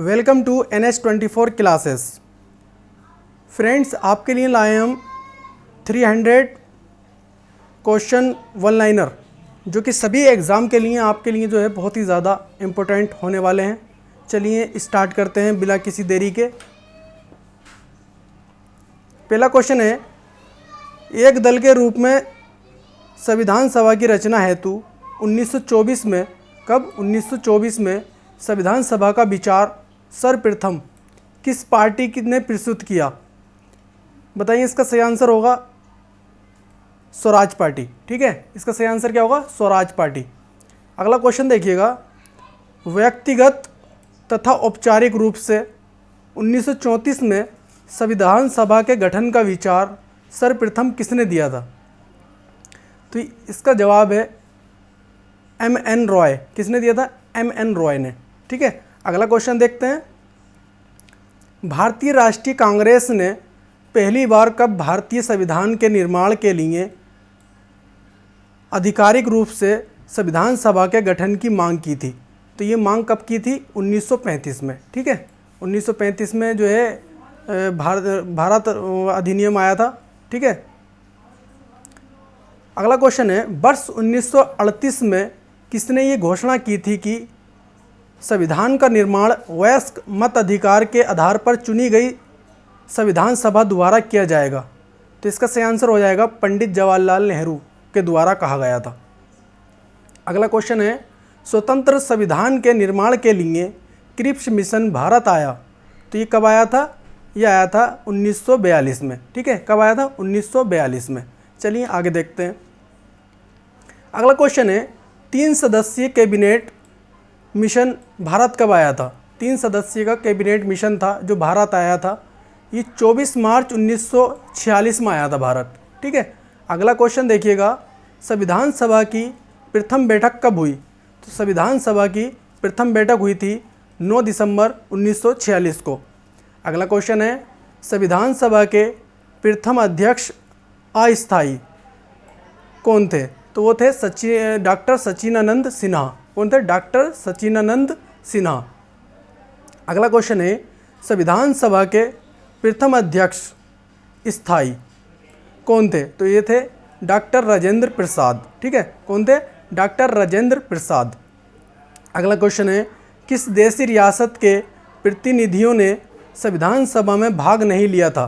Welcome to NS24 classes. Friends, आपके लिए लाए हम 300 क्वेश्चन वन लाइनर, जो कि सभी एग्ज़ाम के लिए आपके लिए जो है बहुत ही ज़्यादा इम्पोर्टेंट होने वाले हैं। चलिए स्टार्ट करते हैं बिना किसी देरी के। पहला क्वेश्चन है, एक दल के रूप में संविधान सभा की रचना हेतु 1924 में 1924 में संविधान सभा का विचार सर्वप्रथम किस पार्टी ने प्रस्तुत किया? बताइए। इसका सही आंसर होगा स्वराज पार्टी। ठीक है, इसका सही आंसर क्या होगा? स्वराज पार्टी। अगला क्वेश्चन देखिएगा, व्यक्तिगत तथा औपचारिक रूप से 1934 में संविधान सभा के गठन का विचार सर्वप्रथम किसने दिया था? तो इसका जवाब है MN रॉय। किसने दिया था? MN रॉय ने। ठीक है, अगला क्वेश्चन देखते हैं, भारतीय राष्ट्रीय कांग्रेस ने पहली बार कब भारतीय संविधान के निर्माण के लिए आधिकारिक रूप से संविधान सभा के गठन की मांग की थी? तो ये मांग कब की थी? 1935 में। ठीक है, 1935 में जो है भारत अधिनियम आया था। ठीक है, अगला क्वेश्चन है, वर्ष 1938 में किसने ये घोषणा की थी कि संविधान का निर्माण वयस्क मत अधिकार के आधार पर चुनी गई संविधान सभा द्वारा किया जाएगा? तो इसका सही आंसर हो जाएगा पंडित जवाहरलाल नेहरू के द्वारा कहा गया था। अगला क्वेश्चन है, स्वतंत्र संविधान के निर्माण के लिए क्रिप्स मिशन भारत आया, तो ये कब आया था? ये आया था 1942 में। ठीक है, कब आया था? 1942 में। चलिए आगे देखते हैं। अगला क्वेश्चन है, 3 सदस्यीय कैबिनेट मिशन भारत कब आया था? 3 सदस्यीय का कैबिनेट मिशन था जो भारत आया था, ये 24 मार्च 1946 में आया था भारत। ठीक है, अगला क्वेश्चन देखिएगा, संविधान सभा की प्रथम बैठक कब हुई? तो संविधान सभा की प्रथम बैठक हुई थी 9 दिसंबर 1946 को। अगला क्वेश्चन है, संविधान सभा के प्रथम अध्यक्ष अस्थायी कौन थे? तो वो थे डॉक्टर सचिनानंद सिन्हा। कौन थे? डॉक्टर सचिनानंद सिन्हा। अगला क्वेश्चन है, संविधान सभा के प्रथम अध्यक्ष स्थायी कौन थे? तो ये थे डॉक्टर राजेंद्र प्रसाद। ठीक है, कौन थे? डॉक्टर राजेंद्र प्रसाद। अगला क्वेश्चन है, किस देशी रियासत के प्रतिनिधियों ने संविधान सभा में भाग नहीं लिया था?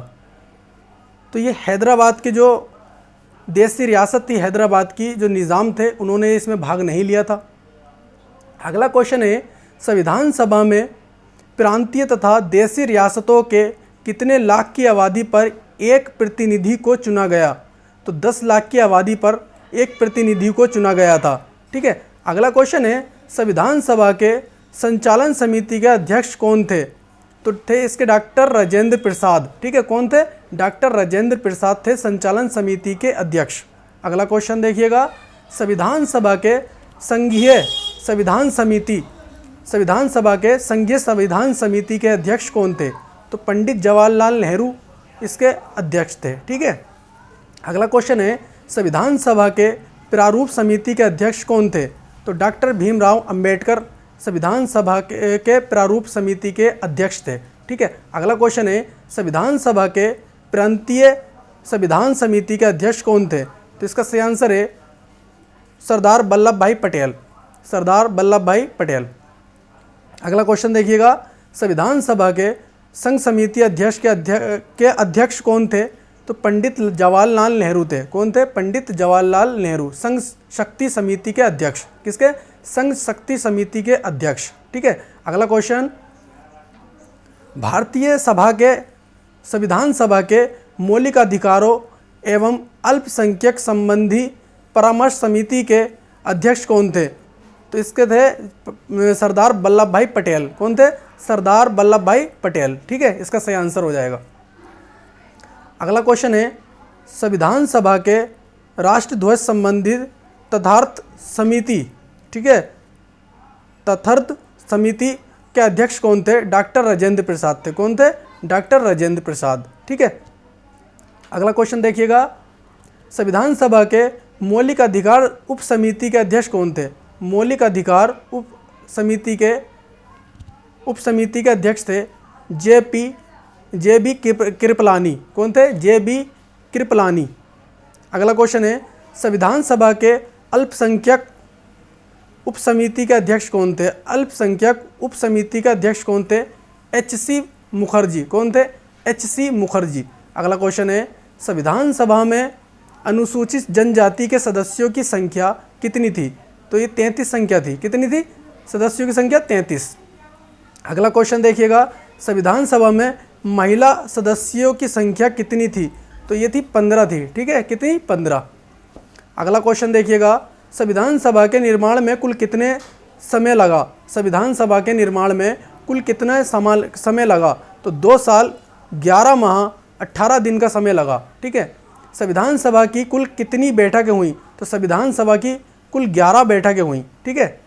तो ये हैदराबाद के जो देशी रियासत थी, हैदराबाद की जो निज़ाम थे, उन्होंने इसमें भाग नहीं लिया था। अगला क्वेश्चन है, संविधान सभा में प्रांतीय तथा देशी रियासतों के कितने लाख की आबादी पर एक प्रतिनिधि को चुना गया? तो 10 लाख की आबादी पर एक प्रतिनिधि को चुना गया था। ठीक है, अगला क्वेश्चन है, संविधान सभा के संचालन समिति के अध्यक्ष कौन थे? तो थे इसके डॉक्टर राजेंद्र प्रसाद। ठीक है, कौन थे? डॉक्टर राजेंद्र प्रसाद थे संचालन समिति के अध्यक्ष। अगला क्वेश्चन देखिएगा, संविधान सभा के संघीय संविधान समिति के अध्यक्ष कौन थे? तो पंडित जवाहरलाल नेहरू इसके अध्यक्ष थे। ठीक है, अगला क्वेश्चन है, संविधान सभा के प्रारूप समिति के अध्यक्ष कौन थे? तो डॉक्टर भीमराव अंबेडकर संविधान सभा के प्रारूप समिति के अध्यक्ष थे। ठीक है, अगला क्वेश्चन है, संविधान सभा के प्रांतीय संविधान समिति के अध्यक्ष कौन थे? तो इसका सही आंसर है सरदार वल्लभ भाई पटेल। सरदार वल्लभ भाई पटेल। अगला क्वेश्चन देखिएगा, संविधान सभा के संघ समिति अध्यक्ष के अध्यक्ष कौन थे? तो पंडित जवाहरलाल नेहरू थे। कौन थे? पंडित जवाहरलाल नेहरू, संघ शक्ति समिति के अध्यक्ष। किसके? संघ शक्ति समिति के अध्यक्ष। ठीक है, अगला क्वेश्चन, भारतीय संविधान सभा के मौलिक अधिकारों एवं अल्पसंख्यक संबंधी परामर्श समिति के अध्यक्ष कौन थे? तो इसके थे सरदार वल्लभ भाई पटेल। कौन थे? सरदार वल्लभ भाई पटेल। ठीक है, इसका सही आंसर हो जाएगा। अगला क्वेश्चन है, संविधान सभा के राष्ट्रध्वज संबंधित तथार्थ समिति, ठीक है, तथार्थ समिति के अध्यक्ष कौन थे? डॉक्टर राजेंद्र प्रसाद थे। कौन थे? डॉक्टर राजेंद्र प्रसाद। ठीक है, अगला क्वेश्चन देखिएगा, संविधान सभा के मौलिक अधिकार उप समिति के अध्यक्ष कौन थे? मौलिक अधिकार उप समिति के उप समिति के अध्यक्ष थे जे बी कृपलानी। कौन थे? J B Kripalani. अगला क्वेश्चन है संविधान सभा के अल्पसंख्यक उप समिति के अध्यक्ष कौन थे? अल्पसंख्यक उप समिति के अध्यक्ष कौन थे? एच.सी. मुखर्जी। कौन थे? एच.सी. मुखर्जी। अगला क्वेश्चन है संविधान सभा में अनुसूचित जनजाति के सदस्यों की संख्या कितनी थी? तो ये 33 संख्या थी। कितनी थी? सदस्यों की संख्या 33। अगला क्वेश्चन देखिएगा संविधान सभा में महिला सदस्यों की संख्या कितनी थी? तो ये थी 15 थी। ठीक है, कितनी? 15। अगला क्वेश्चन देखिएगा संविधान सभा के निर्माण में कुल कितने समय लगा? संविधान सभा के निर्माण में कुल कितना समय लगा? तो 2 साल 11 माह 18 दिन का समय लगा। ठीक है। संविधान सभा की कुल कितनी बैठकें हुई? तो संविधान सभा की कुल 11 बैठकें हुई। ठीक है।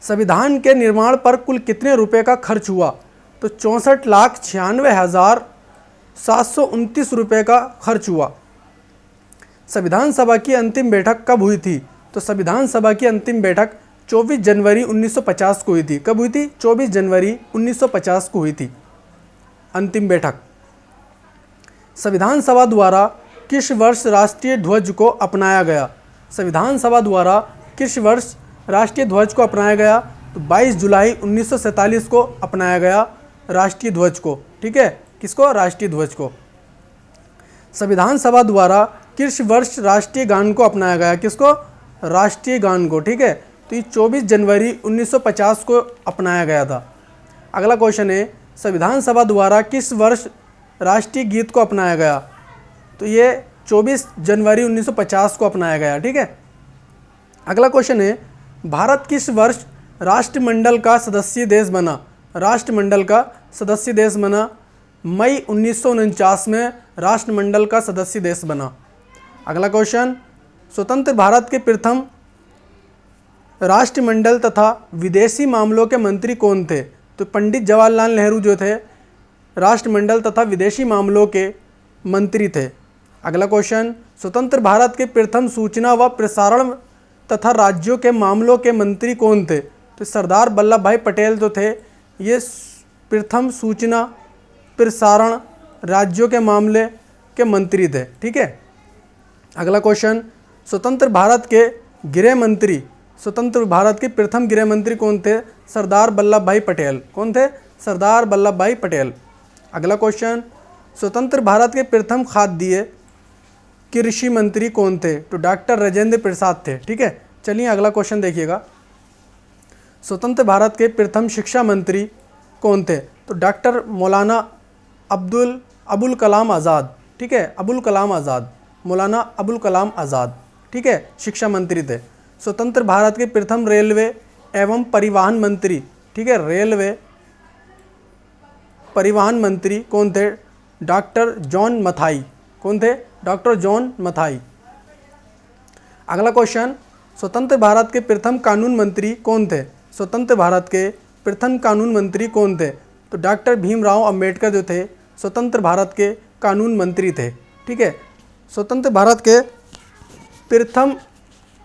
संविधान के निर्माण पर कुल कितने रुपए का खर्च हुआ? तो 64,96,729 रुपये का खर्च हुआ। संविधान सभा की अंतिम बैठक कब हुई थी? तो संविधान सभा की अंतिम बैठक 24 जनवरी 1950 को हुई थी। कब हुई थी? 24 जनवरी 1950 को हुई थी अंतिम बैठक। संविधान सभा द्वारा किस वर्ष राष्ट्रीय ध्वज को अपनाया गया? संविधान सभा द्वारा किस वर्ष राष्ट्रीय ध्वज को अपनाया गया? तो 22 जुलाई 1947 को अपनाया गया राष्ट्रीय ध्वज को। ठीक है, किसको? राष्ट्रीय ध्वज को। संविधान सभा द्वारा किस वर्ष राष्ट्रीय गान को अपनाया गया? किसको? राष्ट्रीय गान को। ठीक है, तो ये 24 जनवरी 1950 को अपनाया गया था। अगला क्वेश्चन है संविधान सभा द्वारा किस वर्ष राष्ट्रीय गीत को अपनाया गया? तो ये 24 जनवरी 1950 को अपनाया गया। ठीक है। अगला क्वेश्चन है भारत किस वर्ष राष्ट्रमंडल का सदस्य देश बना? राष्ट्रमंडल का सदस्य देश बना मई 1949 में राष्ट्रमंडल का सदस्य देश बना। अगला क्वेश्चन स्वतंत्र भारत के प्रथम राष्ट्रमंडल तथा विदेशी मामलों के मंत्री कौन थे? तो पंडित जवाहरलाल नेहरू जो थे राष्ट्रमंडल तथा विदेशी मामलों के मंत्री थे। अगला क्वेश्चन स्वतंत्र भारत के प्रथम सूचना व प्रसारण तथा राज्यों के मामलों के मंत्री कौन थे? तो सरदार वल्लभ भाई पटेल जो थे ये प्रथम सूचना प्रसारण राज्यों के मामले के मंत्री थे। ठीक है। अगला क्वेश्चन स्वतंत्र भारत के गृह मंत्री, स्वतंत्र भारत के प्रथम गृह मंत्री कौन थे? सरदार वल्लभ भाई पटेल। कौन थे? सरदार वल्लभ भाई पटेल। अगला क्वेश्चन स्वतंत्र भारत के प्रथम खाद्य कृषि मंत्री कौन थे? तो डॉक्टर राजेंद्र प्रसाद थे। ठीक है। चलिए अगला क्वेश्चन देखिएगा स्वतंत्र भारत के प्रथम शिक्षा मंत्री कौन थे? तो डॉक्टर मौलाना अबुल कलाम आज़ाद। ठीक है, अबुल कलाम आज़ाद, मौलाना अबुल कलाम आज़ाद। ठीक है, शिक्षा मंत्री थे। स्वतंत्र भारत के प्रथम रेलवे एवं परिवहन मंत्री, ठीक है, रेलवे परिवहन मंत्री कौन थे? Doctor John Mathai. कौन थे? Doctor John Mathai. अगला क्वेश्चन स्वतंत्र भारत के प्रथम कानून मंत्री कौन थे? स्वतंत्र भारत के प्रथम कानून मंत्री कौन थे? तो डॉक्टर भीमराव अंबेडकर जो थे स्वतंत्र भारत के कानून मंत्री थे। ठीक है। स्वतंत्र भारत के प्रथम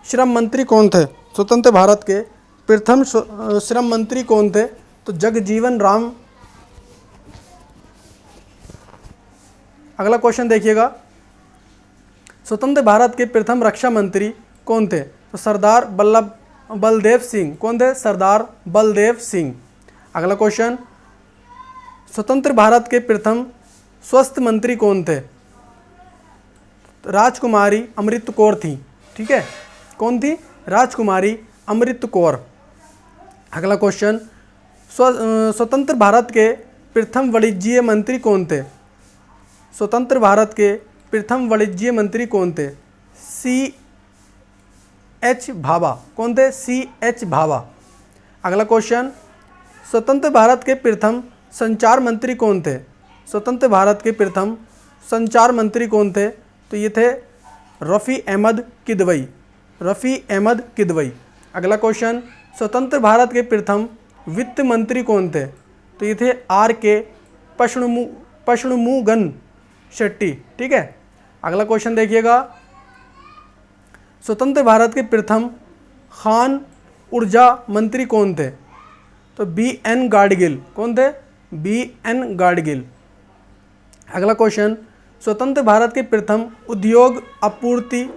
श्रम मंत्री कौन थे? स्वतंत्र भारत के प्रथम श्रम मंत्री कौन थे? तो जगजीवन राम। अगला क्वेश्चन देखिएगा स्वतंत्र भारत के प्रथम रक्षा मंत्री कौन थे? तो सरदार बलदेव सिंह। कौन थे? सरदार बलदेव सिंह। अगला क्वेश्चन स्वतंत्र भारत के प्रथम स्वास्थ्य मंत्री कौन थे? राजकुमारी अमृत कौर थी। ठीक है, कौन थी? राजकुमारी अमृत कौर। अगला क्वेश्चन स्वतंत्र भारत के प्रथम वाणिज्य मंत्री कौन थे? स्वतंत्र भारत के प्रथम वाणिज्य मंत्री कौन थे? C.H. भाभा। कौन थे? C.H. भाभा। अगला क्वेश्चन स्वतंत्र भारत के प्रथम संचार मंत्री कौन थे? स्वतंत्र भारत के प्रथम संचार मंत्री कौन थे? तो ये थे रफ़ी अहमद किदवई। रफ़ी अहमद किदवई। अगला क्वेश्चन स्वतंत्र भारत के प्रथम वित्त मंत्री कौन थे? तो ये थे R.K. पशुमुगन शेट्टी। ठीक है। अगला क्वेश्चन देखिएगा स्वतंत्र भारत के प्रथम खान ऊर्जा मंत्री कौन थे? तो B.N. गाडगिल। कौन थे? B.N. गाडगिल। अगला क्वेश्चन, स्वतंत्र भारत के प्रथम उद्योग आपूर्ति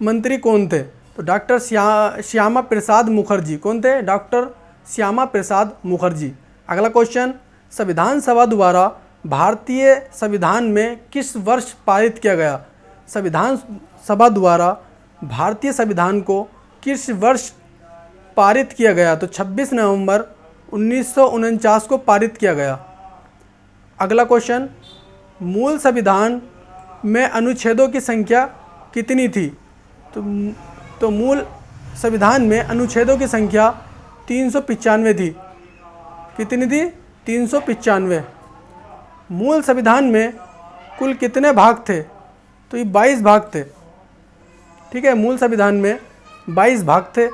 मंत्री कौन थे? तो डॉक्टर श्यामा प्रसाद मुखर्जी। कौन थे? डॉक्टर श्यामा प्रसाद मुखर्जी। अगला क्वेश्चन, संविधान सभा द्वारा भारतीय संविधान में किस वर्ष पारित किया गया? संविधान सभा द्वारा भारतीय संविधान को किस वर्ष पारित किया गया? तो 26 नवंबर 1949 को पारित किया गया। अगला क्वेश्चन, मूल संविधान में अनुच्छेदों की संख्या कितनी थी? तो मूल संविधान में अनुच्छेदों की संख्या 395 थी। कितनी थी? 395। मूल संविधान में कुल कितने भाग थे? तो ये 22 भाग थे। ठीक है, मूल संविधान में 22 भाग थे।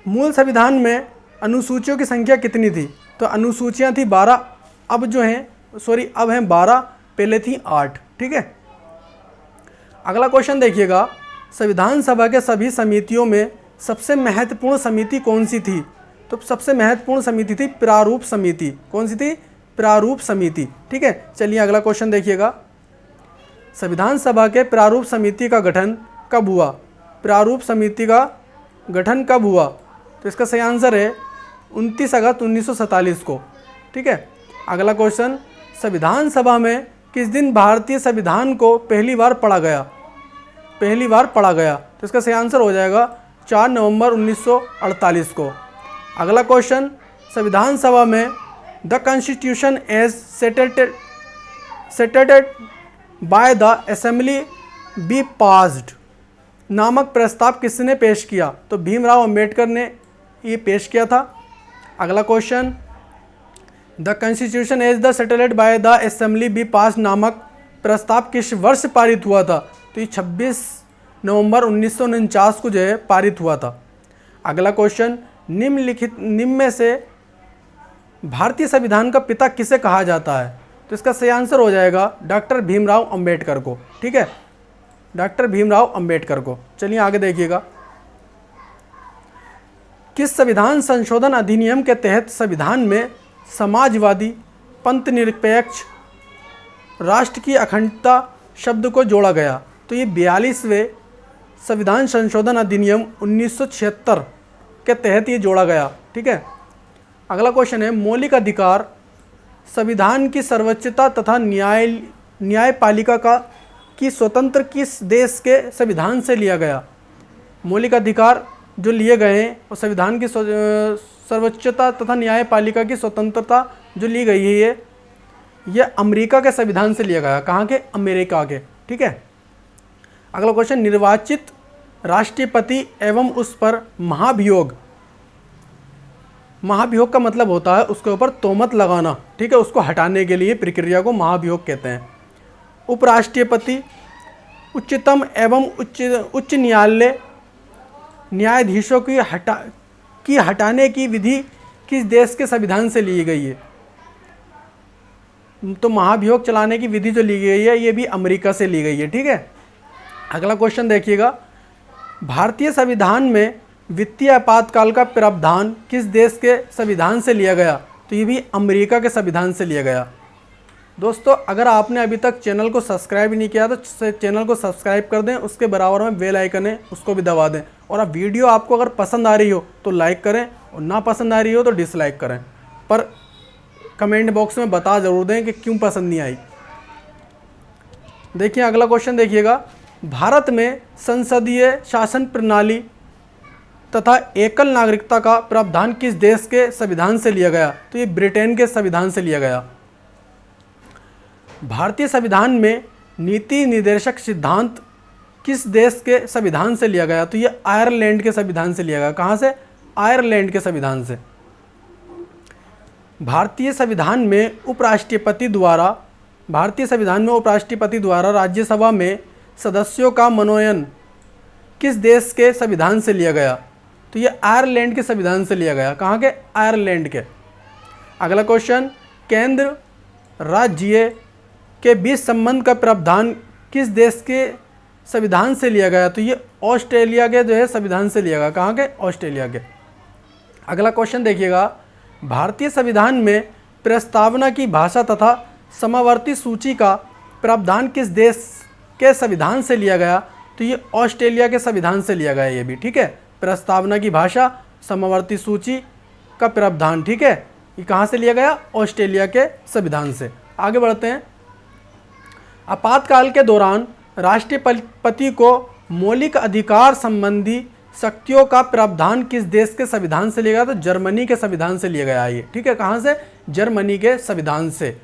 मूल संविधान में अनुसूचियों की संख्या कितनी थी? तो अनुसूचियां थी 12, अब हैं 12, पहले थी 8। ठीक है। अगला क्वेश्चन देखिएगा, संविधान सभा के सभी समितियों में सबसे महत्वपूर्ण समिति कौन सी थी? तो सबसे महत्वपूर्ण समिति थी प्रारूप समिति। कौन सी थी? प्रारूप समिति। ठीक है, चलिए अगला क्वेश्चन देखिएगा, संविधान सभा के प्रारूप समिति का गठन कब हुआ? प्रारूप समिति का गठन कब हुआ? तो इसका सही आंसर है 29 अगस्त 1947 को। ठीक है। अगला क्वेश्चन, संविधान सभा में किस दिन भारतीय संविधान को पहली बार पढ़ा गया? पहली बार पढ़ा गया, तो इसका सही आंसर हो जाएगा 4 नवंबर 1948 को। अगला क्वेश्चन, संविधान सभा में the constitution as settled by the assembly be passed नामक प्रस्ताव किसने पेश किया? तो भीमराव अंबेडकर ने ये पेश किया था। अगला question, the constitution as the settled by the assembly be passed नामक प्रस्ताव किस वर्ष पारित हुआ था? तो ये 26 नवंबर 1949 को जो है पारित हुआ था। अगला क्वेश्चन, निम्न में से भारतीय संविधान का पिता किसे कहा जाता है? तो इसका सही आंसर हो जाएगा डॉक्टर भीमराव अंबेडकर को। ठीक है, डॉक्टर भीमराव अंबेडकर को। चलिए आगे देखिएगा, किस संविधान संशोधन अधिनियम के तहत संविधान में समाजवादी, पंथ निरपेक्ष, राष्ट्र की अखंडता शब्द को जोड़ा गया? तो ये 42वें संविधान संशोधन अधिनियम 1976 के तहत ये जोड़ा गया। ठीक है। अगला क्वेश्चन है, मौलिक अधिकार संविधान की सर्वोच्चता तथा न्यायपालिका की स्वतंत्र किस देश के संविधान से लिया गया? मौलिक अधिकार जो लिए गए हैं और संविधान की सर्वोच्चता तथा न्यायपालिका की स्वतंत्रता जो ली गई है ये अमेरिका के संविधान से लिया गया। कहाँ के? अमेरिका के। ठीक है। अगला क्वेश्चन, निर्वाचित राष्ट्रपति एवं उस पर महाभियोग, महाभियोग का मतलब होता है उसके ऊपर तोहमत लगाना। ठीक है, उसको हटाने के लिए प्रक्रिया को महाभियोग कहते हैं। उपराष्ट्रपति, उच्चतम एवं उच्च न्यायालय न्यायाधीशों की हटाने की विधि किस देश के संविधान से ली गई है? तो महाभियोग चलाने की विधि जो ली गई है ये भी अमेरिका से ली गई है। ठीक है। अगला क्वेश्चन देखिएगा, भारतीय संविधान में वित्तीय आपातकाल का प्रावधान किस देश के संविधान से लिया गया? तो ये भी अमेरिका के संविधान से लिया गया। दोस्तों, अगर आपने अभी तक चैनल को सब्सक्राइब नहीं किया तो चैनल को सब्सक्राइब कर दें, उसके बराबर में बेल आइकन है उसको भी दबा दें। और अब वीडियो आपको अगर पसंद आ रही हो तो लाइक करें और ना पसंद आ रही हो तो डिसलाइक करें, पर कमेंट बॉक्स में बता ज़रूर दें कि क्यों पसंद नहीं आई। देखिए अगला क्वेश्चन देखिएगा, भारत में संसदीय शासन प्रणाली तथा एकल नागरिकता का प्रावधान किस देश के संविधान से लिया गया? तो ये ब्रिटेन के संविधान से लिया गया। भारतीय संविधान में नीति निर्देशक सिद्धांत किस देश के संविधान से लिया गया? तो ये आयरलैंड के संविधान से लिया गया। कहाँ से? आयरलैंड के संविधान से। भारतीय संविधान में उपराष्ट्रपति द्वारा राज्यसभा में सदस्यों का मनोनयन किस देश के संविधान से लिया गया? तो ये आयरलैंड के संविधान से लिया गया। कहाँ के? आयरलैंड के। अगला क्वेश्चन, केंद्र राज्य के बीच संबंध का प्रावधान किस देश के संविधान से लिया गया? तो ये ऑस्ट्रेलिया के जो है संविधान से लिया गया। कहाँ के? ऑस्ट्रेलिया के। अगला क्वेश्चन देखिएगा, भारतीय संविधान में प्रस्तावना की भाषा तथा समावर्ती सूची का प्रावधान किस देश के संविधान से लिया गया? तो ये ऑस्ट्रेलिया के संविधान से लिया गया ये भी, ठीक है। प्रस्तावना की भाषा, समावर्ती सूची का प्रावधान, ठीक है, ये कहाँ से लिया गया? ऑस्ट्रेलिया के संविधान से। आगे बढ़ते हैं। आपातकाल के दौरान राष्ट्रपति को मौलिक अधिकार संबंधी शक्तियों का प्रावधान किस देश के संविधान से लिया गया? तो जर्मनी के संविधान से लिया गया ये, ठीक है। कहाँ से? जर्मनी के संविधान से।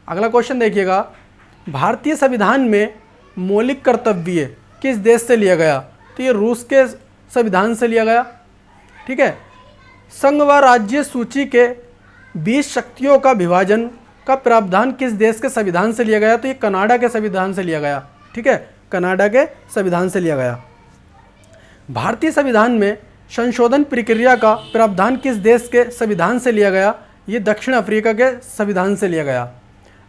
अगला क्वेश्चन देखिएगा, भारतीय संविधान में मौलिक कर्तव्य किस देश से लिया गया? तो ये रूस के संविधान से लिया गया, ठीक है। संघ व राज्य सूची के 20 शक्तियों का विभाजन का प्रावधान किस देश के संविधान से लिया गया? तो ये कनाडा के संविधान से लिया गया, ठीक है, कनाडा के संविधान से लिया गया। भारतीय संविधान में संशोधन प्रक्रिया का प्रावधान किस देश के संविधान से लिया गया? ये दक्षिण अफ्रीका के संविधान से लिया गया।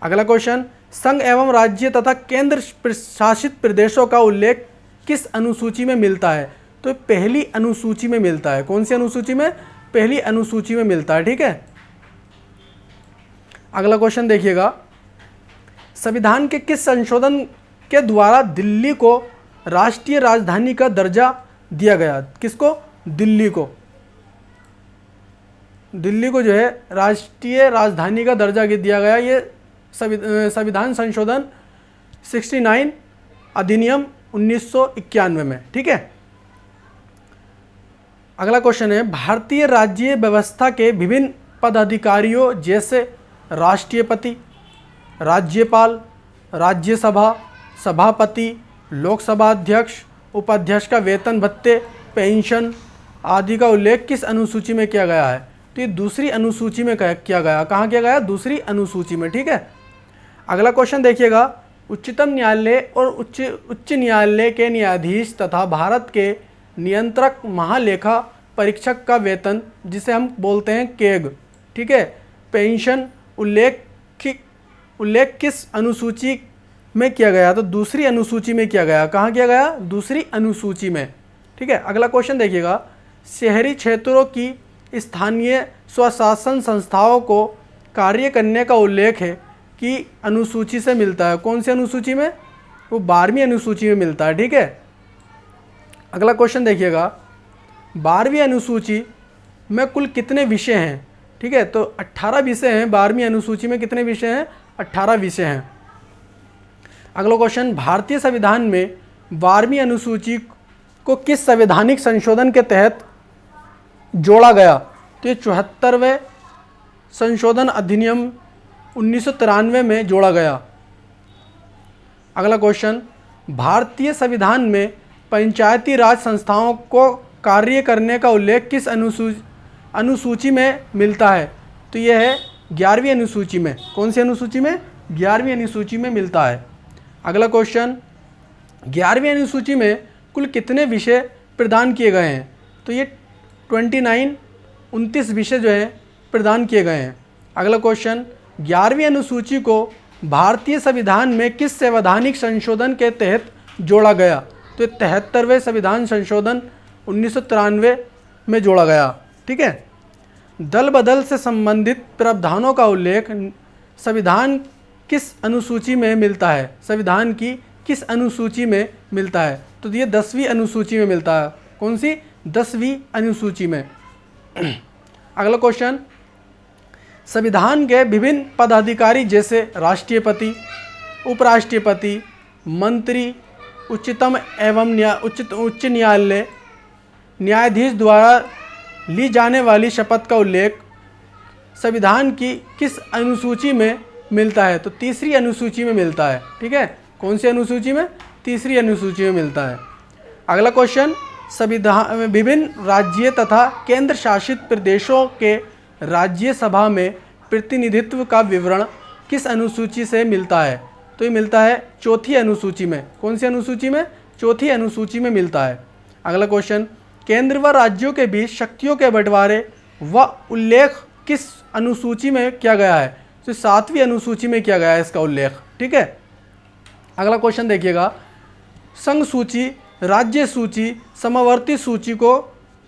अगला क्वेश्चन, संघ एवं राज्य तथा केंद्र शासित प्रदेशों का उल्लेख किस अनुसूची में मिलता है? तो पहली अनुसूची में मिलता है। कौन सी अनुसूची में? पहली अनुसूची में मिलता है, ठीक है। अगला क्वेश्चन देखिएगा, संविधान के किस संशोधन के द्वारा दिल्ली को राष्ट्रीय राजधानी का दर्जा दिया गया? किसको? दिल्ली को। दिल्ली को जो है राष्ट्रीय राजधानी का दर्जा दिया गया, ये संविधान संशोधन 69 अधिनियम 1991 में, ठीक है। अगला क्वेश्चन है, भारतीय राज्य व्यवस्था के विभिन्न पदाधिकारियों जैसे राष्ट्रपति, राज्यपाल, राज्यसभा, सभापति, लोकसभा अध्यक्ष, उपाध्यक्ष का वेतन भत्ते, पेंशन आदि का उल्लेख किस अनुसूची में किया गया है? तो ये दूसरी अनुसूची में किया गया। कहाँ किया गया? दूसरी अनुसूची में, ठीक है। अगला क्वेश्चन देखिएगा, उच्चतम न्यायालय और उच्च न्यायालय के न्यायाधीश तथा भारत के नियंत्रक महालेखा परीक्षक का वेतन, जिसे हम बोलते हैं केग, ठीक है, पेंशन उल्लेख किस अनुसूची में किया गया? तो दूसरी अनुसूची में किया गया। कहाँ किया गया? दूसरी अनुसूची में, ठीक है। अगला क्वेश्चन देखिएगा, शहरी क्षेत्रों की स्थानीय स्वशासन संस्थाओं को कार्य करने का उल्लेख है कि अनुसूची से मिलता है। कौन सी अनुसूची में? वो 12वीं अनुसूची में मिलता है, ठीक है। अगला क्वेश्चन देखिएगा, 12वीं अनुसूची में कुल कितने विषय हैं? ठीक है, तो 18 विषय हैं। 12वीं अनुसूची में कितने विषय हैं? 18 विषय हैं। अगला क्वेश्चन, भारतीय संविधान में 12वीं अनुसूची को किस संवैधानिक संशोधन के तहत जोड़ा गया? तो ये 74वें संशोधन अधिनियम 1993 में जोड़ा गया। अगला क्वेश्चन, भारतीय संविधान में पंचायती राज संस्थाओं को कार्य करने का उल्लेख किस अनुसूची में मिलता है? तो यह है 11वीं अनुसूची में। कौन सी अनुसूची में? 11वीं अनुसूची में मिलता है। अगला क्वेश्चन, 11वीं अनुसूची में कुल कितने विषय प्रदान किए गए हैं? तो ये 29 विषय जो हैं प्रदान किए गए हैं। अगला क्वेश्चन, 11वीं अनुसूची को भारतीय संविधान में किस संवैधानिक संशोधन के तहत जोड़ा गया? तो 73वें संविधान संशोधन 1993 में जोड़ा गया, ठीक है। दल बदल से संबंधित प्रावधानों का उल्लेख संविधान किस अनुसूची में मिलता है? संविधान की किस अनुसूची में मिलता है? तो ये 10वीं अनुसूची में मिलता है। कौन सी? 10वीं अनुसूची में। अगला क्वेश्चन, संविधान के विभिन्न पदाधिकारी जैसे राष्ट्रपति, उपराष्ट्रपति, मंत्री, उच्चतम एवं उच्च न्यायालय न्यायाधीश द्वारा ली जाने वाली शपथ का उल्लेख संविधान की किस अनुसूची में मिलता है? तो तीसरी अनुसूची में मिलता है, ठीक है। कौन सी अनुसूची में? तीसरी अनुसूची में मिलता है। अगला क्वेश्चन, संविधान विभिन्न राज्य तथा केंद्र शासित प्रदेशों के राज्यसभा में प्रतिनिधित्व का विवरण किस अनुसूची से मिलता है? तो ये मिलता है चौथी अनुसूची में। कौन सी अनुसूची में? चौथी अनुसूची में मिलता है। अगला क्वेश्चन, केंद्र व राज्यों के बीच शक्तियों के बंटवारे व उल्लेख किस अनुसूची में किया गया है? तो 7वीं अनुसूची में किया गया है इसका उल्लेख, ठीक है। अगला क्वेश्चन देखिएगा, संघ सूची राज्य सूची समवर्ती सूची को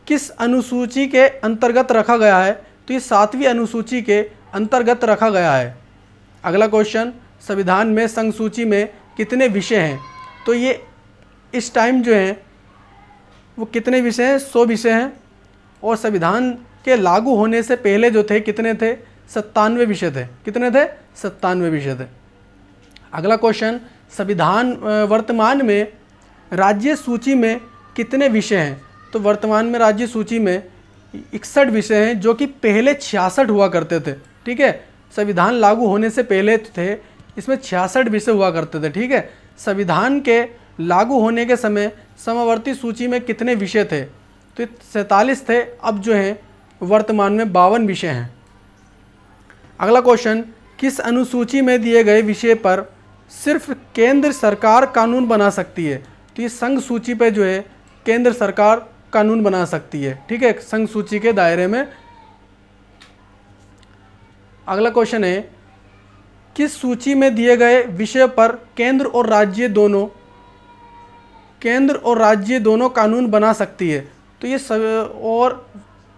किस अनुसूची के अंतर्गत रखा गया है? तो ये 7वीं अनुसूची के अंतर्गत रखा गया है। अगला क्वेश्चन, संविधान में संघ सूची में कितने विषय हैं? तो ये इस टाइम जो हैं वो कितने विषय हैं? 100 विषय हैं। और संविधान के लागू होने से पहले जो थे कितने थे? 97 विषय थे। कितने थे? 97 विषय थे। अगला क्वेश्चन, संविधान वर्तमान में राज्य सूची में कितने विषय हैं? तो वर्तमान में राज्य सूची में 61 विषय हैं, जो कि पहले 66 हुआ करते थे। ठीक है, संविधान लागू होने से पहले थे इसमें 66 विषय हुआ करते थे। ठीक है, संविधान के लागू होने के समय समवर्ती सूची में कितने विषय थे? तो 47 थे। अब जो हैं वर्तमान में 52 विषय हैं। अगला क्वेश्चन, किस अनुसूची में दिए गए विषय पर सिर्फ केंद्र सरकार कानून बना सकती है? तो ये संघ सूची पे जो है केंद्र सरकार कानून बना सकती है। ठीक है, संघ सूची के दायरे में। अगला क्वेश्चन है, किस सूची में दिए गए विषय पर केंद्र और राज्य दोनों कानून बना सकती है? तो ये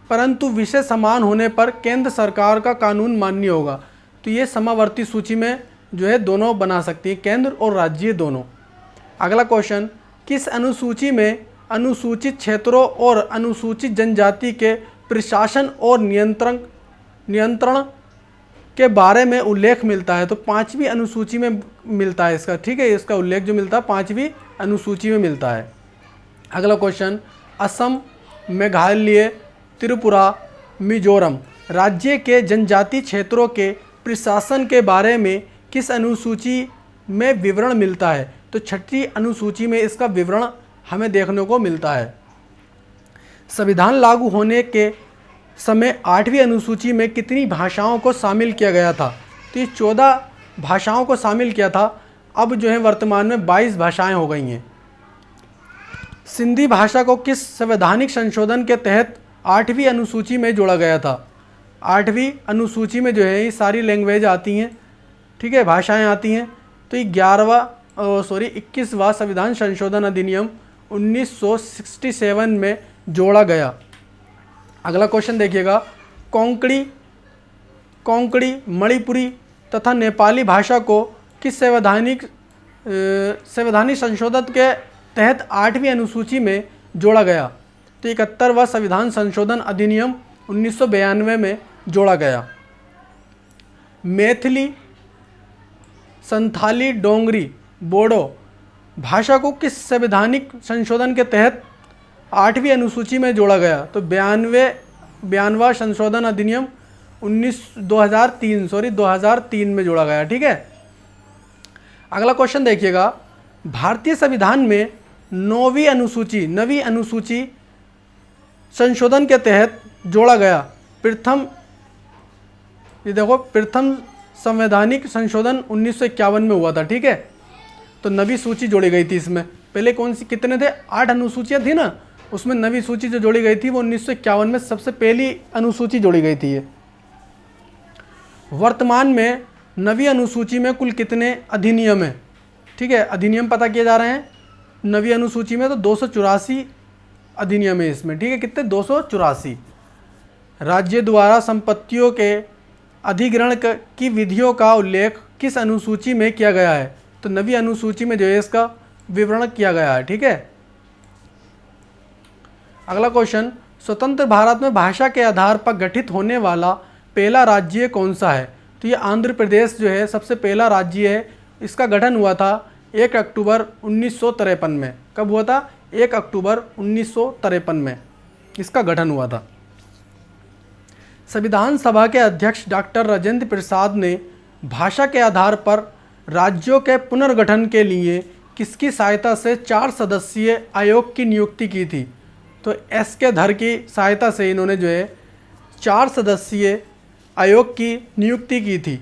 परंतु विषय समान होने पर केंद्र सरकार का कानून मान्य होगा। तो ये समावर्ती सूची में जो है दोनों बना सकती है, केंद्र और राज्य दोनों। अगला क्वेश्चन, किस अनुसूची में अनुसूचित क्षेत्रों और अनुसूचित जनजाति के प्रशासन और नियंत्रण के बारे में उल्लेख मिलता है? तो 5वीं अनुसूची में मिलता है इसका। ठीक है, इसका उल्लेख जो मिलता है 5वीं अनुसूची में मिलता है। अगला क्वेश्चन, असम, मेघालय, त्रिपुरा, मिजोरम राज्य के जनजाति क्षेत्रों के प्रशासन के बारे में किस अनुसूची में विवरण मिलता है? तो 6वीं अनुसूची में इसका विवरण हमें देखने को मिलता है। संविधान लागू होने के समय 8वीं अनुसूची में कितनी भाषाओं को शामिल किया गया था? तो ये 14 भाषाओं को शामिल किया था। अब जो है वर्तमान में 22 भाषाएं हो गई हैं। सिंधी भाषा को किस संवैधानिक संशोधन के तहत 8वीं अनुसूची में जोड़ा गया था? 8वीं अनुसूची में जो है ये सारी लैंग्वेज आती हैं। ठीक है, भाषाएं आती हैं। तो ये 21वां संविधान संशोधन अधिनियम 1967 में जोड़ा गया। अगला क्वेश्चन देखिएगा, कोंकणी, मणिपुरी तथा नेपाली भाषा को किस संवैधानिक संशोधन के तहत 8वीं अनुसूची में जोड़ा गया? तो 71वां संविधान संशोधन अधिनियम 1992 में जोड़ा गया। मैथिली, संथाली, डोंगरी, बोडो भाषा को किस संवैधानिक संशोधन के तहत 8वीं अनुसूची में जोड़ा गया? तो 92वां संशोधन अधिनियम 2003 में जोड़ा गया। ठीक है, अगला क्वेश्चन देखिएगा, भारतीय संविधान में 9वीं अनुसूची संशोधन के तहत जोड़ा गया प्रथम संवैधानिक संशोधन 1951 में हुआ था। ठीक है, तो 9वीं सूची जोड़ी गई थी इसमें। पहले कौन सी कितने थे? 8 अनुसूचियाँ थी ना, उसमें 9वीं सूची जो जोड़ी गई थी वो 1951 में सबसे पहली अनुसूची जोड़ी गई थी ये। वर्तमान में 9वीं अनुसूची में कुल कितने अधिनियम हैं? ठीक है, अधिनियम पता किए जा रहे हैं। 9वीं अनुसूची में तो 284 अधिनियम है इसमें। ठीक है, कितने? 284। राज्य द्वारा संपत्तियों के अधिग्रहण की विधियों का उल्लेख किस अनुसूची में किया गया है? तो 9वीं अनुसूची में जो है इसका विवरण किया गया है। ठीक है, अगला क्वेश्चन, स्वतंत्र भारत में भाषा के आधार पर गठित होने वाला पहला राज्य कौन सा है? तो ये आंध्र प्रदेश जो है सबसे पहला राज्य है। इसका गठन हुआ था 1 अक्टूबर 1953 में। कब हुआ था? 1 अक्टूबर 1953 में इसका गठन हुआ था। संविधान सभा के अध्यक्ष डॉक्टर राजेंद्र प्रसाद ने भाषा के आधार पर राज्यों के पुनर्गठन के लिए किसकी सहायता से 4 सदस्यीय आयोग की नियुक्ति की थी? तो एस के धर की सहायता से इन्होंने जो है 4 सदस्यीय आयोग की नियुक्ति की थी।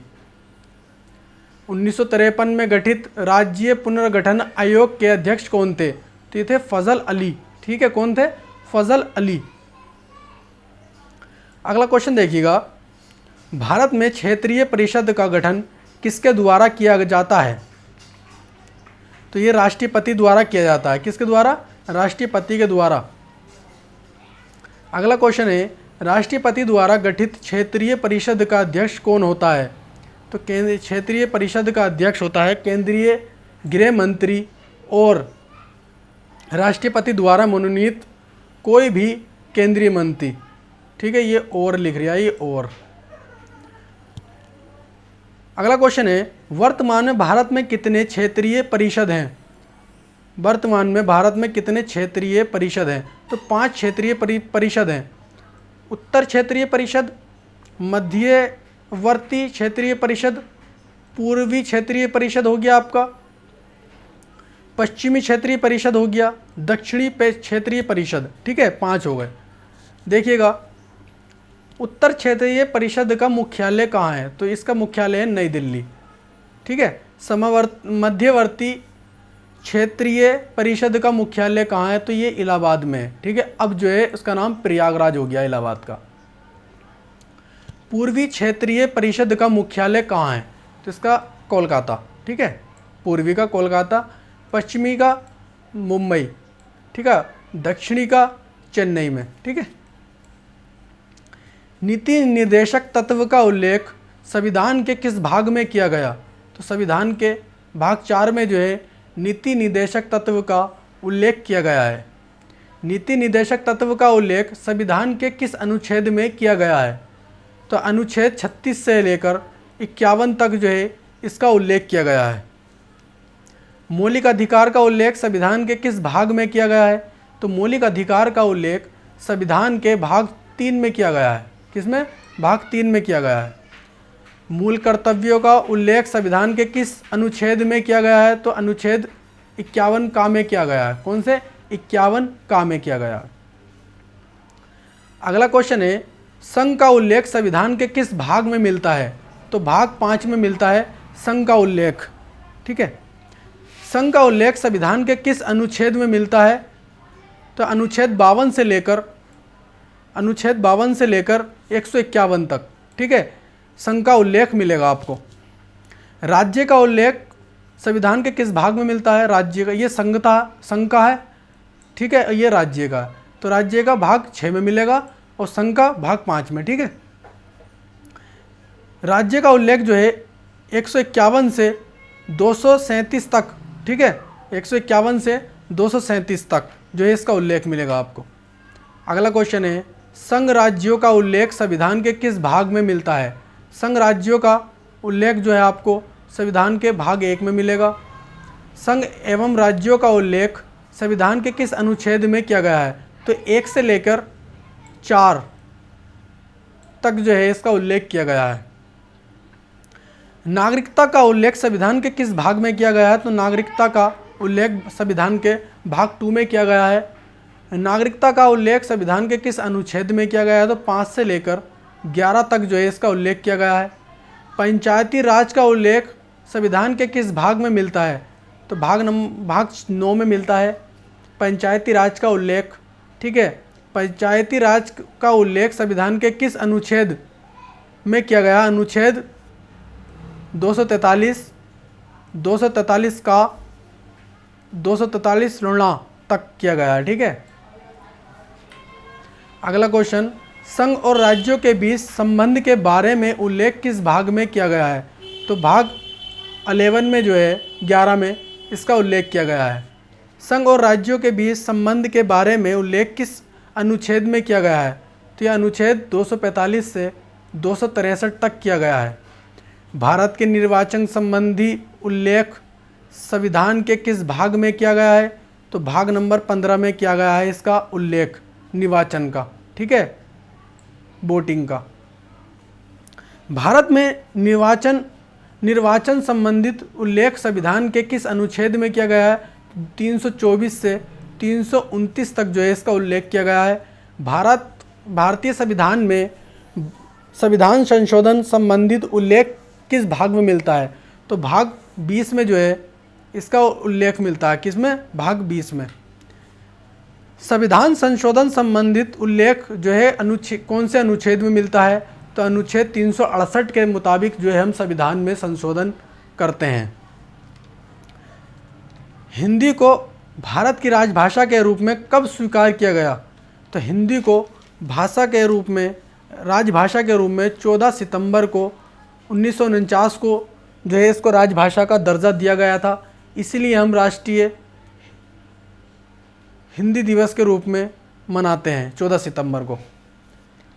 1953 में गठित राज्य पुनर्गठन आयोग के अध्यक्ष कौन थे? तो ये थे फजल अली। ठीक है, कौन थे? फजल अली। अगला क्वेश्चन देखिएगा, भारत में क्षेत्रीय परिषद का गठन किसके द्वारा किया जाता है? तो ये राष्ट्रपति द्वारा किया जाता है। किसके द्वारा? राष्ट्रपति के द्वारा। अगला क्वेश्चन है, राष्ट्रपति द्वारा गठित क्षेत्रीय परिषद का अध्यक्ष कौन होता है? तो केंद्रीय क्षेत्रीय परिषद का अध्यक्ष होता है केंद्रीय गृह मंत्री और राष्ट्रपति द्वारा मनोनीत कोई भी केंद्रीय मंत्री। ठीक है, ये और लिख रहा है, ये और। अगला क्वेश्चन है, वर्तमान में भारत में कितने क्षेत्रीय परिषद हैं? वर्तमान में भारत में कितने क्षेत्रीय परिषद हैं? तो 5 क्षेत्रीय परिषद हैं। उत्तर क्षेत्रीय परिषद, मध्यवर्ती क्षेत्रीय परिषद, पूर्वी क्षेत्रीय परिषद हो गया आपका, पश्चिमी क्षेत्रीय परिषद हो गया, दक्षिणी क्षेत्रीय परिषद। ठीक है, 5 हो गए। देखिएगा, उत्तर क्षेत्रीय परिषद का मुख्यालय कहाँ है? तो इसका मुख्यालय है नई दिल्ली। ठीक है, मध्यवर्ती क्षेत्रीय परिषद का मुख्यालय कहाँ है? तो ये इलाहाबाद में है। ठीक है, अब जो है उसका नाम प्रयागराज हो गया इलाहाबाद का। पूर्वी क्षेत्रीय परिषद का मुख्यालय कहाँ है? तो इसका कोलकाता। ठीक है, पूर्वी का कोलकाता, पश्चिमी का मुंबई, ठीक है, दक्षिणी का चेन्नई में। ठीक है, नीति निर्देशक तत्व का उल्लेख संविधान के किस भाग में किया गया? तो संविधान के भाग 4 में जो है नीति निर्देशक तत्व का उल्लेख किया गया है। नीति निर्देशक तत्व का उल्लेख संविधान के किस अनुच्छेद में किया गया है? तो अनुच्छेद 36 से लेकर 51 तक जो है इसका उल्लेख किया गया है। मौलिक अधिकार का उल्लेख संविधान के किस भाग में किया गया है? तो मौलिक अधिकार का उल्लेख संविधान के भाग 3 में किया गया है। किसमें? भाग 3 में किया गया है। मूल कर्तव्यों का उल्लेख संविधान के किस अनुच्छेद में किया गया है? तो अनुच्छेद 51 का में किया गया है। कौन से? 51 का में किया गया है। अगला क्वेश्चन है, संघ का उल्लेख संविधान के किस भाग में मिलता है? तो भाग 5 में मिलता है संघ का उल्लेख। ठीक है, संघ का उल्लेख संविधान के किस अनुच्छेद में मिलता है? तो अनुच्छेद 52 से लेकर 151 तक। ठीक है, संघ का उल्लेख मिलेगा आपको। राज्य का उल्लेख संविधान के किस भाग में मिलता है? राज्य का, ये संघ का है। ठीक है, ये राज्य का है, तो राज्य का भाग 6 में मिलेगा और संघ का भाग 5 में। ठीक है, राज्य का उल्लेख जो है 151 से 237 तक। ठीक है, 151 से 237 तक जो है इसका उल्लेख मिलेगा आपको। अगला क्वेश्चन है, संघ राज्यों का उल्लेख संविधान के किस भाग में मिलता है? संघ राज्यों का उल्लेख जो है आपको संविधान के भाग 1 में मिलेगा। संघ एवं राज्यों का उल्लेख संविधान के किस अनुच्छेद में किया गया है? तो 1 से लेकर 4 तक जो है इसका उल्लेख किया गया है। नागरिकता का उल्लेख संविधान के किस भाग में किया गया है? तो नागरिकता का उल्लेख संविधान के भाग 2 में किया गया है। नागरिकता का उल्लेख संविधान के किस अनुच्छेद में किया गया है? तो 5 से लेकर 11 तक जो है इसका उल्लेख किया गया है। पंचायती राज का उल्लेख संविधान के किस भाग में मिलता है? तो भाग 9 में मिलता है पंचायती राज का उल्लेख। ठीक है, पंचायती राज का उल्लेख संविधान के किस अनुच्छेद में किया गया? अनुच्छेद 243 का 243 तक किया गया है। ठीक है, अगला क्वेश्चन, संघ और राज्यों के बीच संबंध के बारे में उल्लेख किस भाग में किया गया है? तो भाग 11 में जो है 11 में इसका उल्लेख किया गया है। संघ और राज्यों के बीच संबंध के बारे में उल्लेख किस अनुच्छेद में किया गया है? तो यह अनुच्छेद 245 से 263 तक किया गया है। भारत के निर्वाचन संबंधी उल्लेख संविधान के किस भाग में किया गया है? तो भाग नंबर 15 में किया गया है इसका उल्लेख निर्वाचन का। ठीक है, वोटिंग का। भारत में निर्वाचन संबंधित उल्लेख संविधान के किस अनुच्छेद में किया गया है? 324 से 329 तक जो है इसका उल्लेख किया गया है। भारतीय संविधान में संविधान संशोधन संबंधित उल्लेख किस भाग में मिलता है? तो भाग 20 में जो है इसका उल्लेख मिलता है। किस में? भाग 20 में। संविधान संशोधन संबंधित उल्लेख जो है कौन से अनुच्छेद में मिलता है? तो अनुच्छेद 368 के मुताबिक जो है हम संविधान में संशोधन करते हैं। हिंदी को भारत की राजभाषा के रूप में कब स्वीकार किया गया? तो हिंदी को भाषा के रूप में, राजभाषा के रूप में 14 सितंबर को 1949 को जो है इसको राजभाषा का दर्जा दिया गया था। इसीलिए हम राष्ट्रीय हिंदी दिवस के रूप में मनाते हैं 14 सितंबर को।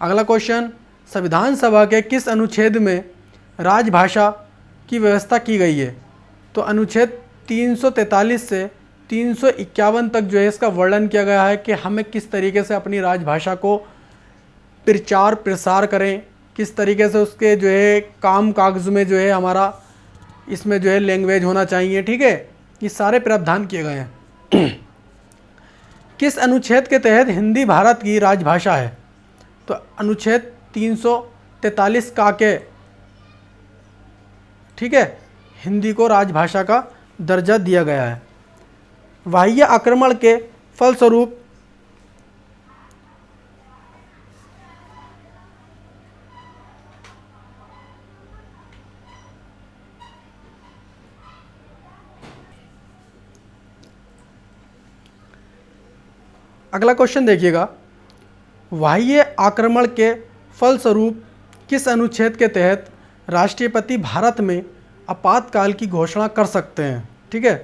अगला क्वेश्चन, संविधान सभा के किस अनुच्छेद में राजभाषा की व्यवस्था की गई है? तो अनुच्छेद 343 से 351 तक जो है इसका वर्णन किया गया है कि हमें किस तरीके से अपनी राजभाषा को प्रचार प्रसार करें, किस तरीके से उसके जो है काम कागज में जो है हमारा इसमें जो है लैंग्वेज होना चाहिए। ठीक है, ये सारे प्रावधान किए गए हैं। किस अनुच्छेद के तहत हिंदी भारत की राजभाषा है? तो अनुच्छेद 343 का के, ठीक है, हिंदी को राजभाषा का दर्जा दिया गया है। बाह्य आक्रमण के फलस्वरूप अगला क्वेश्चन देखिएगा, बाह्य आक्रमण के फलस्वरूप किस अनुच्छेद के तहत राष्ट्रपति भारत में आपातकाल की घोषणा कर सकते हैं? ठीक है,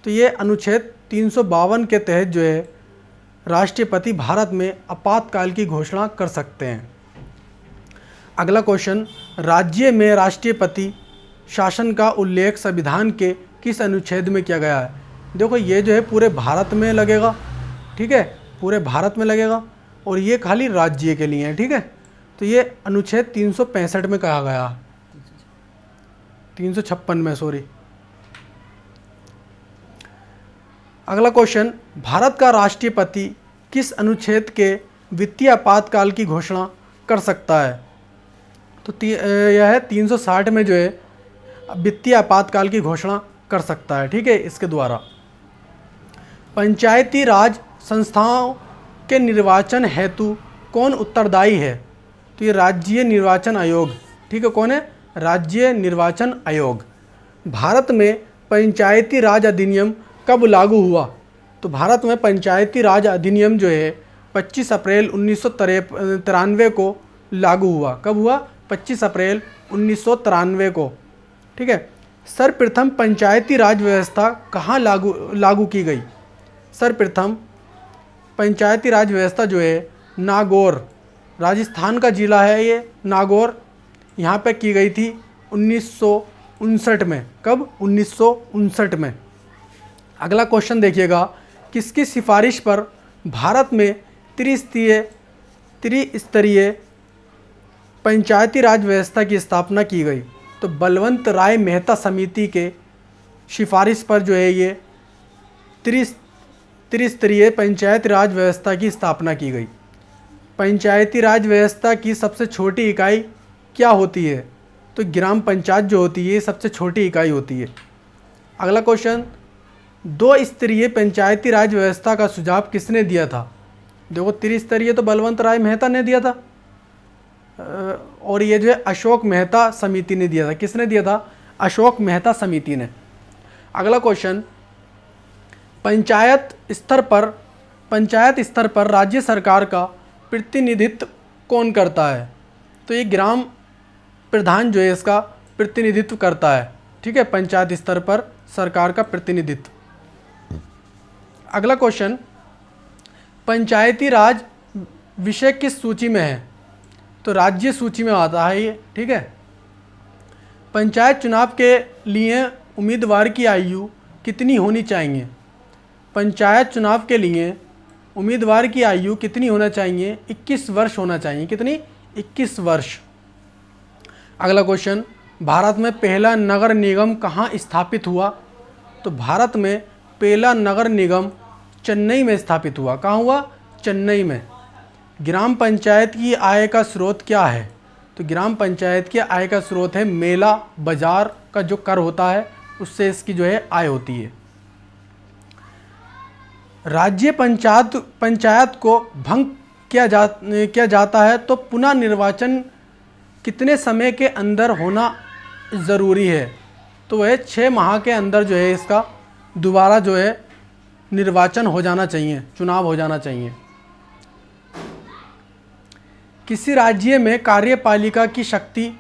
तो ये अनुच्छेद 352 के तहत जो है राष्ट्रपति भारत में आपातकाल की घोषणा कर सकते हैं। अगला क्वेश्चन, राज्य में राष्ट्रपति शासन का उल्लेख संविधान के किस अनुच्छेद में किया गया है? देखो ये जो है पूरे भारत में लगेगा, ठीक है, पूरे भारत में लगेगा, और ये खाली राज्य के लिए है। ठीक है, तो ये अनुच्छेद 365 में कहा गया, 356 में, सॉरी। अगला क्वेश्चन, भारत का राष्ट्रपति किस अनुच्छेद के वित्तीय आपातकाल की घोषणा कर सकता है? तो यह है 360 में जो है वित्तीय आपातकाल की घोषणा कर सकता है। ठीक है, इसके द्वारा। पंचायती राज संस्थाओं के निर्वाचन हेतु कौन उत्तरदायी है? तो ये राज्य निर्वाचन आयोग। ठीक है, कौन है? राज्य निर्वाचन आयोग। भारत में पंचायती राज अधिनियम कब लागू हुआ? तो भारत में पंचायती राज अधिनियम जो है 25 अप्रैल 1993 को लागू हुआ। कब हुआ? 25 अप्रैल 1993 को। ठीक है, सर्वप्रथम पंचायती राज व्यवस्था कहाँ लागू की गई? सर्वप्रथम पंचायती राज व्यवस्था जो है नागौर, राजस्थान का जिला है ये नागौर, यहाँ पे की गई थी 1959 में। कब? 1959 में। अगला क्वेश्चन देखिएगा, किसकी सिफारिश पर भारत में त्रिस्तरीय पंचायती राज व्यवस्था की स्थापना की गई? तो बलवंत राय मेहता समिति के सिफारिश पर जो है ये त्रिस्तरीय पंचायती राज व्यवस्था की स्थापना की गई। पंचायती राज व्यवस्था की सबसे छोटी इकाई क्या होती है? तो ग्राम पंचायत जो होती है सबसे छोटी इकाई होती है। अगला क्वेश्चन, 2 स्तरीय पंचायती राज व्यवस्था का सुझाव किसने दिया था? देखो त्रिस्तरीय तो बलवंत राय मेहता ने दिया था, और ये जो है अशोक मेहता समिति ने दिया था। किसने दिया था? अशोक मेहता समिति ने। अगला क्वेश्चन, पंचायत स्तर पर राज्य सरकार का प्रतिनिधित्व कौन करता है? तो ये ग्राम प्रधान जो है इसका प्रतिनिधित्व करता है। ठीक है, पंचायत स्तर पर सरकार का प्रतिनिधित्व। अगला क्वेश्चन, पंचायती राज विषय किस सूची में है? तो राज्य सूची में आता है ये। ठीक है, पंचायत चुनाव के लिए उम्मीदवार की आयु कितनी होनी चाहिए? पंचायत चुनाव के लिए उम्मीदवार की आयु कितनी होना चाहिए? 21 वर्ष होना चाहिए। कितनी? 21 वर्ष। अगला क्वेश्चन, भारत में पहला नगर निगम कहाँ स्थापित हुआ? तो भारत में पहला नगर निगम चेन्नई में स्थापित हुआ। कहाँ हुआ? चेन्नई में। ग्राम पंचायत की आय का स्रोत क्या है? तो ग्राम पंचायत की आय का स्रोत है मेला बाजार का जो कर होता है उससे इसकी जो है आय होती है। राज्य पंचायत को भंग किया जाता है तो पुनः निर्वाचन कितने समय के अंदर होना ज़रूरी है? तो वह 6 माह के अंदर जो है इसका दोबारा जो है निर्वाचन हो जाना चाहिए, चुनाव हो जाना चाहिए। किसी राज्य में कार्यपालिका की शक्ति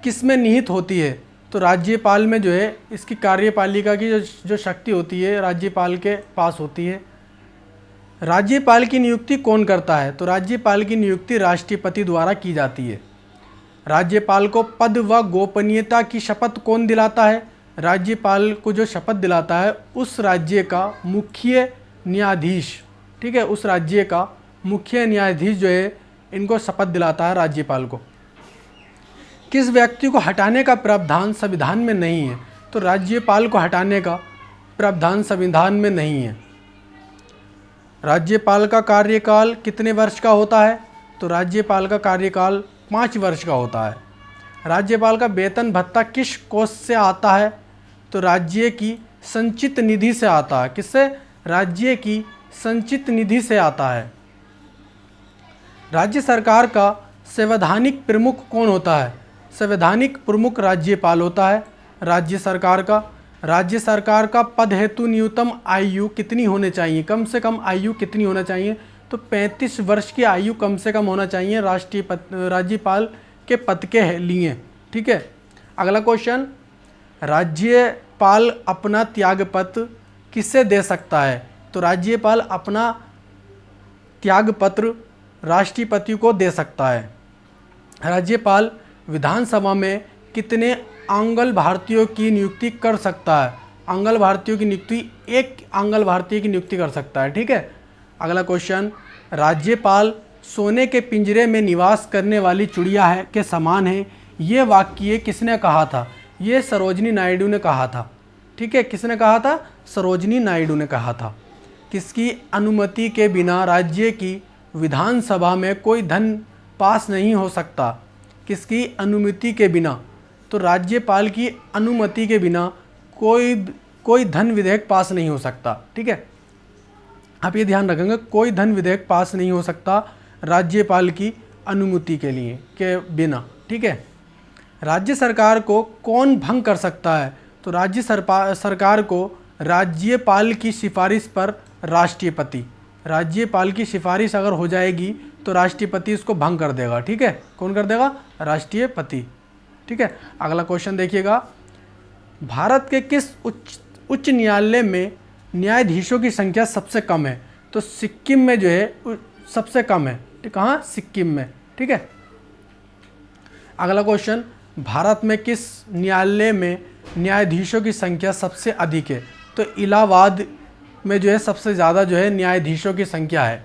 किस में निहित होती है? तो राज्यपाल में जो है इसकी कार्यपालिका की जो शक्ति होती है राज्यपाल के पास होती है। राज्यपाल की नियुक्ति कौन करता है? तो राज्यपाल की नियुक्ति राष्ट्रपति द्वारा की जाती है। राज्यपाल को पद व गोपनीयता की शपथ कौन दिलाता है? राज्यपाल को जो शपथ दिलाता है उस राज्य का मुख्य न्यायाधीश, ठीक है, उस राज्य का मुख्य न्यायाधीश जो है इनको शपथ दिलाता है राज्यपाल को। किस व्यक्ति को हटाने का प्रावधान संविधान में नहीं है? तो राज्यपाल को हटाने का प्रावधान संविधान में नहीं है। राज्यपाल का कार्यकाल कितने वर्ष का होता है? तो राज्यपाल का कार्यकाल 5 वर्ष का होता है। राज्यपाल का वेतन भत्ता किस कोष से आता है? तो राज्य की संचित निधि से आता है। किससे? राज्य की संचित निधि से आता है। राज्य सरकार का संवैधानिक प्रमुख कौन होता है? संवैधानिक प्रमुख राज्यपाल होता है राज्य सरकार का पद हेतु न्यूनतम आयु कितनी होनी चाहिए? कम से कम आयु कितनी होना चाहिए? तो 35 वर्ष की आयु कम से कम होना चाहिए राज्यपाल के पद के लिए, ठीक है। अगला क्वेश्चन, राज्यपाल अपना त्यागपत्र किससे दे सकता है? तो राज्यपाल अपना त्यागपत्र राष्ट्रपति को दे सकता है। राज्यपाल विधानसभा में कितने आंगल भारतीयों की नियुक्ति कर सकता है? आंगल भारतीयों की नियुक्ति, एक आंगल भारतीय की नियुक्ति कर सकता है, ठीक है। अगला क्वेश्चन, राज्यपाल सोने के पिंजरे में निवास करने वाली चिड़िया है के समान है, ये वाक्य किसने कहा था? ये सरोजिनी नायडू ने कहा था, ठीक है। किसने कहा था? सरोजिनी नायडू ने कहा था। किसकी अनुमति के बिना राज्य की विधानसभा में कोई धन पास नहीं हो सकता? किसकी अनुमति के बिना? तो राज्यपाल की अनुमति के बिना कोई धन विधेयक पास नहीं हो सकता, ठीक है। आप ये ध्यान रखेंगे, कोई धन विधेयक पास नहीं हो सकता राज्यपाल की अनुमति के बिना, ठीक है। राज्य सरकार को कौन भंग कर सकता है? तो राज्य सरकार को राज्यपाल की सिफारिश पर राष्ट्रपति, राज्यपाल की सिफारिश अगर हो जाएगी तो राष्ट्रपति इसको भंग कर देगा, ठीक है। कौन कर देगा? राष्ट्रपति, ठीक है। अगला क्वेश्चन देखिएगा, भारत के किस उच्च न्यायालय में न्यायाधीशों की संख्या सबसे कम है? तो सिक्किम में जो है सबसे कम है, ठीक। कहाँ? सिक्किम में, ठीक है। अगला क्वेश्चन, भारत में किस न्यायालय में न्यायाधीशों की संख्या सबसे अधिक है? तो इलाहाबाद में जो है सबसे ज़्यादा जो है न्यायाधीशों की संख्या है।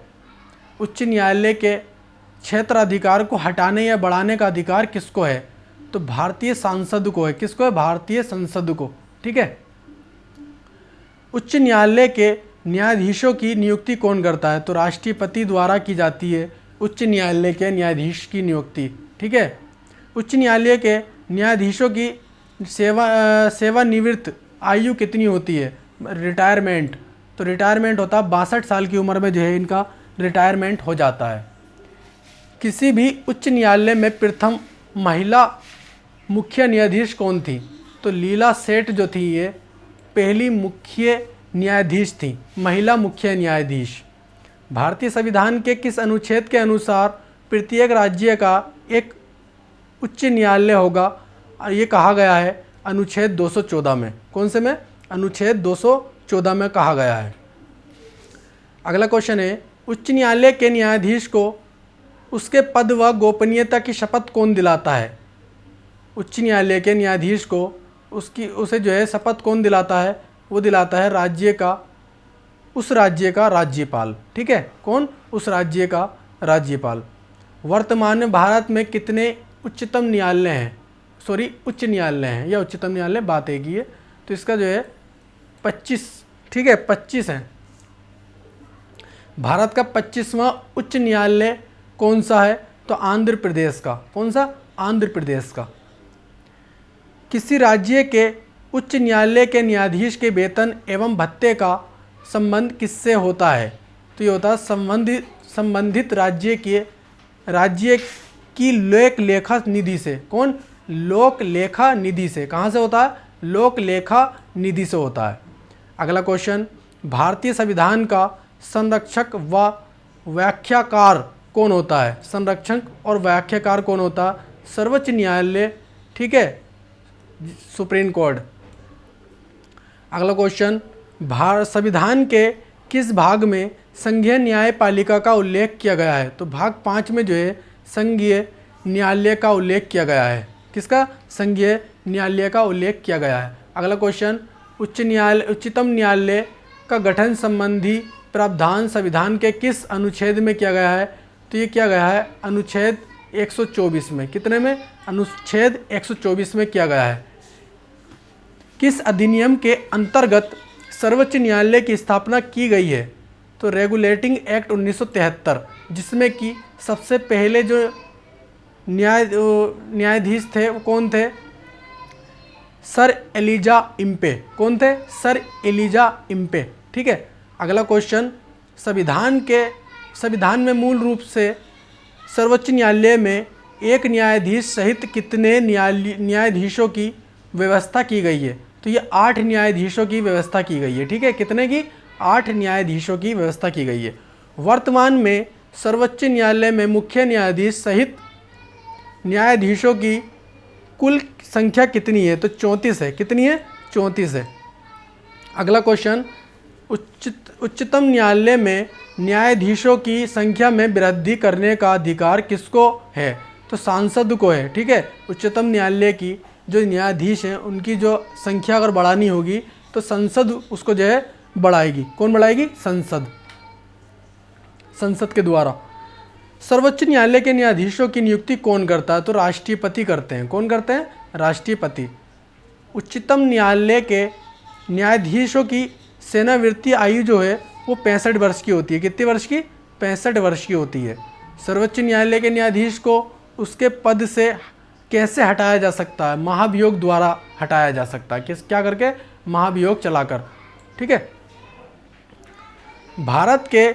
उच्च न्यायालय के क्षेत्राधिकार को हटाने या बढ़ाने का अधिकार किसको है? तो भारतीय संसद को है। किसको है? भारतीय संसद को, ठीक है। उच्च न्यायालय के न्यायाधीशों की नियुक्ति कौन करता है? तो राष्ट्रपति द्वारा की जाती है उच्च न्यायालय के न्यायाधीश की नियुक्ति, ठीक है। उच्च न्यायालय के न्यायाधीशों की सेवानिवृत्त आयु कितनी होती है? रिटायरमेंट, तो रिटायरमेंट होता है 62 साल की उम्र में जो है इनका रिटायरमेंट हो जाता है। किसी भी उच्च न्यायालय में प्रथम महिला मुख्य न्यायाधीश कौन थी? तो लीला सेठ जो थी ये पहली मुख्य न्यायाधीश थी, महिला मुख्य न्यायाधीश। भारतीय संविधान के किस अनुच्छेद के अनुसार प्रत्येक राज्य का एक उच्च न्यायालय होगा? ये कहा गया है अनुच्छेद 214 में। कौन से में? अनुच्छेद 214 में कहा गया है। अगला क्वेश्चन है, उच्च न्यायालय के न्यायाधीश को उसके पद व गोपनीयता की शपथ कौन दिलाता है? उच्च न्यायालय के न्यायाधीश को उसे जो है शपथ कौन दिलाता है? वो दिलाता है उस राज्य का राज्यपाल, ठीक है। कौन? उस राज्य का राज्यपाल। वर्तमान में भारत में कितने उच्चतम न्यायालय हैं? उच्च न्यायालय हैं या उच्चतम न्यायालय, बात एक ही है। तो इसका जो है 25, ठीक है, 25 है। भारत का 25वां उच्च न्यायालय कौन सा है? तो आंध्र प्रदेश का। कौन सा? आंध्र प्रदेश का। किसी राज्य के उच्च न्यायालय के न्यायाधीश के वेतन एवं भत्ते का संबंध किससे होता है? तो ये होता है संबंधित राज्य की लोक लेखा निधि से। कौन? लोक लेखा निधि से। कहाँ से होता है? लोक लेखा निधि से होता है। अगला क्वेश्चन, भारतीय संविधान का संरक्षक व व्याख्याकार कौन होता है? संरक्षक और व्याख्याकार कौन होता है? सर्वोच्च न्यायालय, ठीक है, सुप्रीम कोर्ट। अगला क्वेश्चन, भारत संविधान के किस भाग में संघीय न्यायपालिका का उल्लेख किया गया है? तो भाग 5 में जो है संघीय न्यायालय का उल्लेख किया गया है। किसका? संघीय न्यायालय का उल्लेख किया गया है। अगला क्वेश्चन, उच्चतम न्यायालय का गठन संबंधी प्रावधान संविधान के किस अनुच्छेद में किया गया है? तो ये किया गया है अनुच्छेद 124 में। कितने में? अनुच्छेद 124 में किया गया है। किस अधिनियम के अंतर्गत सर्वोच्च न्यायालय की स्थापना की गई है? तो रेगुलेटिंग एक्ट 1973, जिसमें कि सबसे पहले जो न्यायाधीश थे वो कौन थे? Sir Elijah Impey. कौन थे? Sir Elijah Impey. ठीक है। अगला क्वेश्चन, संविधान में मूल रूप से सर्वोच्च न्यायालय में एक न्यायाधीश सहित कितने न्यायाधीशों की व्यवस्था की गई है? तो ये 8 न्यायाधीशों की व्यवस्था की गई है। ठीक है, कितने की? 8 न्यायाधीशों की व्यवस्था की गई है। वर्तमान में सर्वोच्च न्यायालय में मुख्य न्यायाधीश सहित न्यायाधीशों की कुल संख्या कितनी है? तो 34 है। कितनी है? 34 है। अगला क्वेश्चन, उच्चतम न्यायालय में न्यायाधीशों की संख्या में वृद्धि करने का अधिकार किसको है? तो सांसद को है। ठीक है, उच्चतम न्यायालय की जो न्यायाधीश हैं उनकी जो संख्या अगर बढ़ानी होगी तो संसद उसको जो है बढ़ाएगी। कौन बढ़ाएगी? संसद। संसद के द्वारा। सर्वोच्च न्यायालय के न्यायाधीशों की नियुक्ति कौन करता है? तो राष्ट्रपति करते हैं। कौन करते हैं? राष्ट्रपति। उच्चतम न्यायालय के न्यायाधीशों की सेवानिवृत्ति आयु जो है वो 65 वर्ष की होती है। कितने वर्ष की? 65 वर्ष की होती है। सर्वोच्च न्यायालय के न्यायाधीश को उसके पद से कैसे हटाया जा सकता है? महाभियोग द्वारा हटाया जा सकता है। क्या करके? महाभियोग चलाकर। ठीक है। भारत के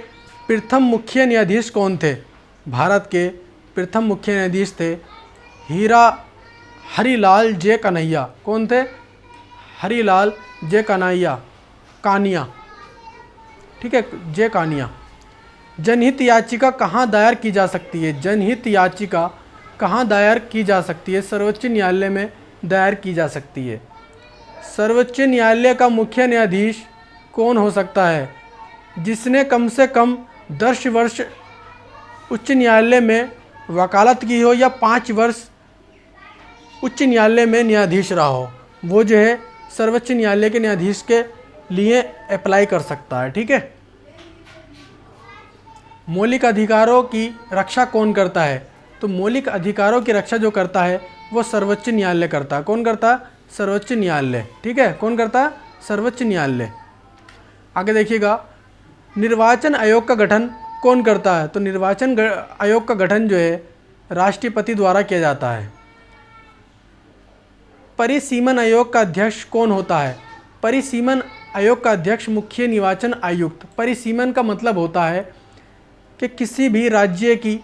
प्रथम मुख्य न्यायाधीश कौन थे? भारत के प्रथम मुख्य न्यायाधीश थे हरिलाल जे कन्हैया। कौन थे? हरिलाल जे कानिया। ठीक है, जे कानिया। जनहित याचिका कहाँ दायर की जा सकती है? जनहित याचिका कहाँ दायर की जा सकती है? सर्वोच्च न्यायालय में दायर की जा सकती है। सर्वोच्च न्यायालय का मुख्य न्यायाधीश कौन हो सकता है? जिसने कम से कम 10 वर्ष उच्च न्यायालय में वकालत की हो या 5 वर्ष उच्च न्यायालय में न्यायाधीश रहा हो, वो जो है सर्वोच्च न्यायालय के न्यायाधीश के लिए अप्लाई कर सकता है। ठीक है। मौलिक अधिकारों की रक्षा कौन करता है? तो मौलिक अधिकारों की रक्षा जो करता है वो सर्वोच्च न्यायालय करता है। कौन करता है? सर्वोच्च न्यायालय। ठीक है, कौन करता है? सर्वोच्च न्यायालय। आगे देखिएगा, निर्वाचन आयोग का गठन कौन करता है? तो निर्वाचन आयोग का गठन जो है राष्ट्रपति द्वारा किया जाता है। परिसीमन आयोग का अध्यक्ष कौन होता है? परिसीमन आयोग का अध्यक्ष मुख्य निर्वाचन आयुक्त। परिसीमन का मतलब होता है कि किसी भी राज्य की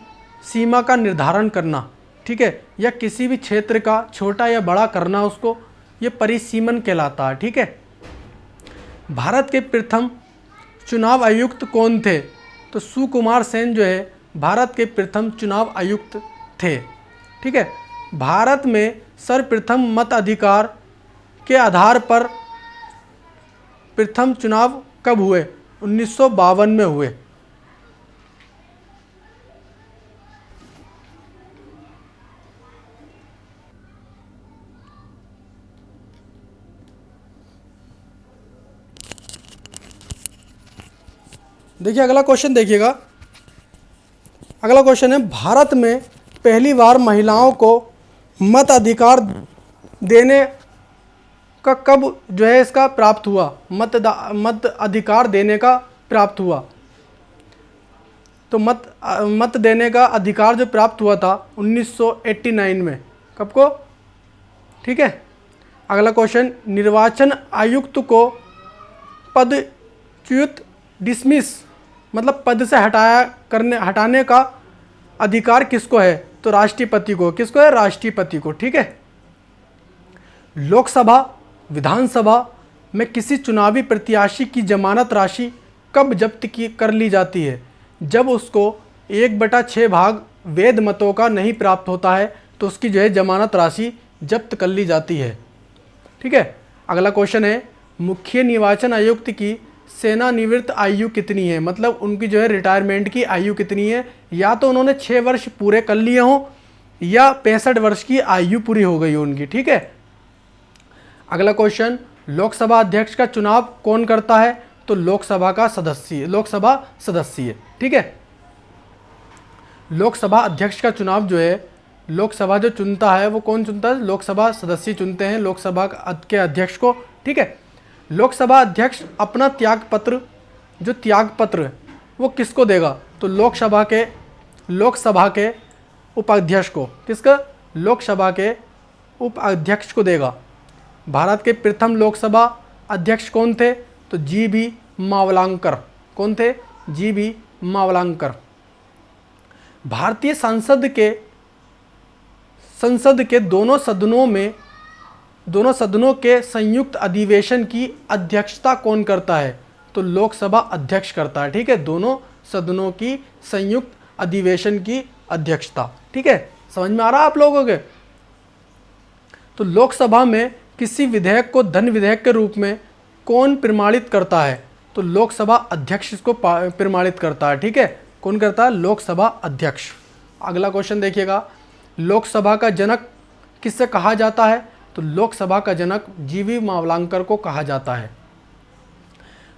सीमा का निर्धारण करना, ठीक है, या किसी भी क्षेत्र का छोटा या बड़ा करना, उसको ये परिसीमन कहलाता है। ठीक है। भारत के प्रथम चुनाव आयुक्त कौन थे? तो सुकुमार सेन जो है भारत के प्रथम चुनाव आयुक्त थे। ठीक है। भारत में सर्वप्रथम मताधिकार के आधार पर प्रथम चुनाव कब हुए? 1952 में हुए। देखिए अगला क्वेश्चन देखिएगा। अगला क्वेश्चन है, भारत में पहली बार महिलाओं को मत अधिकार देने का कब जो है इसका प्राप्त हुआ? मत अधिकार देने का प्राप्त हुआ। तो मत देने का अधिकार जो प्राप्त हुआ था 1989 में। कब को? ठीक है। अगला क्वेश्चन, निर्वाचन आयुक्त को पदच्युत डिसमिस मतलब पद से हटाने का अधिकार किसको है? तो राष्ट्रपति को। किसको है? राष्ट्रपति को। ठीक है। लोकसभा, विधानसभा में किसी चुनावी प्रत्याशी की जमानत राशि कब जब्त की कर ली जाती है? जब उसको 1/6 भाग वैध मतों का नहीं प्राप्त होता है तो उसकी जो है जमानत राशि जब्त कर ली जाती है। ठीक है। अगला क्वेश्चन है, मुख्य निर्वाचन आयुक्त की सेवानिवृत्त आयु कितनी है? मतलब उनकी जो है रिटायरमेंट की आयु कितनी है? या तो उन्होंने 6 वर्ष पूरे कर लिए हों या 65 वर्ष की आयु पूरी हो गई हो उनकी। ठीक है। अगला क्वेश्चन, लोकसभा अध्यक्ष का चुनाव कौन करता है? तो लोकसभा सदस्य है। ठीक है। लोकसभा अध्यक्ष का चुनाव जो है लोकसभा जो चुनता है वो कौन चुनता है? लोकसभा सदस्य चुनते हैं लोकसभा के अध्यक्ष को। ठीक है। लोकसभा अध्यक्ष अपना त्यागपत्र है वो किसको देगा? तो लोकसभा के उपाध्यक्ष को। किसका? लोकसभा के उपाध्यक्ष को देगा। भारत के प्रथम लोकसभा अध्यक्ष कौन थे? तो जी.बी. मावलांकर। कौन थे? जी.बी. मावलांकर। भारतीय संसद के दोनों सदनों के संयुक्त अधिवेशन की अध्यक्षता कौन करता है? तो लोकसभा अध्यक्ष करता है। ठीक है। दोनों सदनों की संयुक्त अधिवेशन की अध्यक्षता। ठीक है। समझ में आ रहा है आप लोगों के? तो लोकसभा में किसी विधेयक को धन विधेयक के रूप में कौन प्रमाणित करता है? तो लोकसभा अध्यक्ष इसको प्रमाणित करता है। ठीक है। कौन करता है? लोकसभा अध्यक्ष। अगला क्वेश्चन देखिएगा, लोकसभा का जनक किससे कहा जाता है? तो लोकसभा का जनक जी.बी. मावलांकर को कहा जाता है।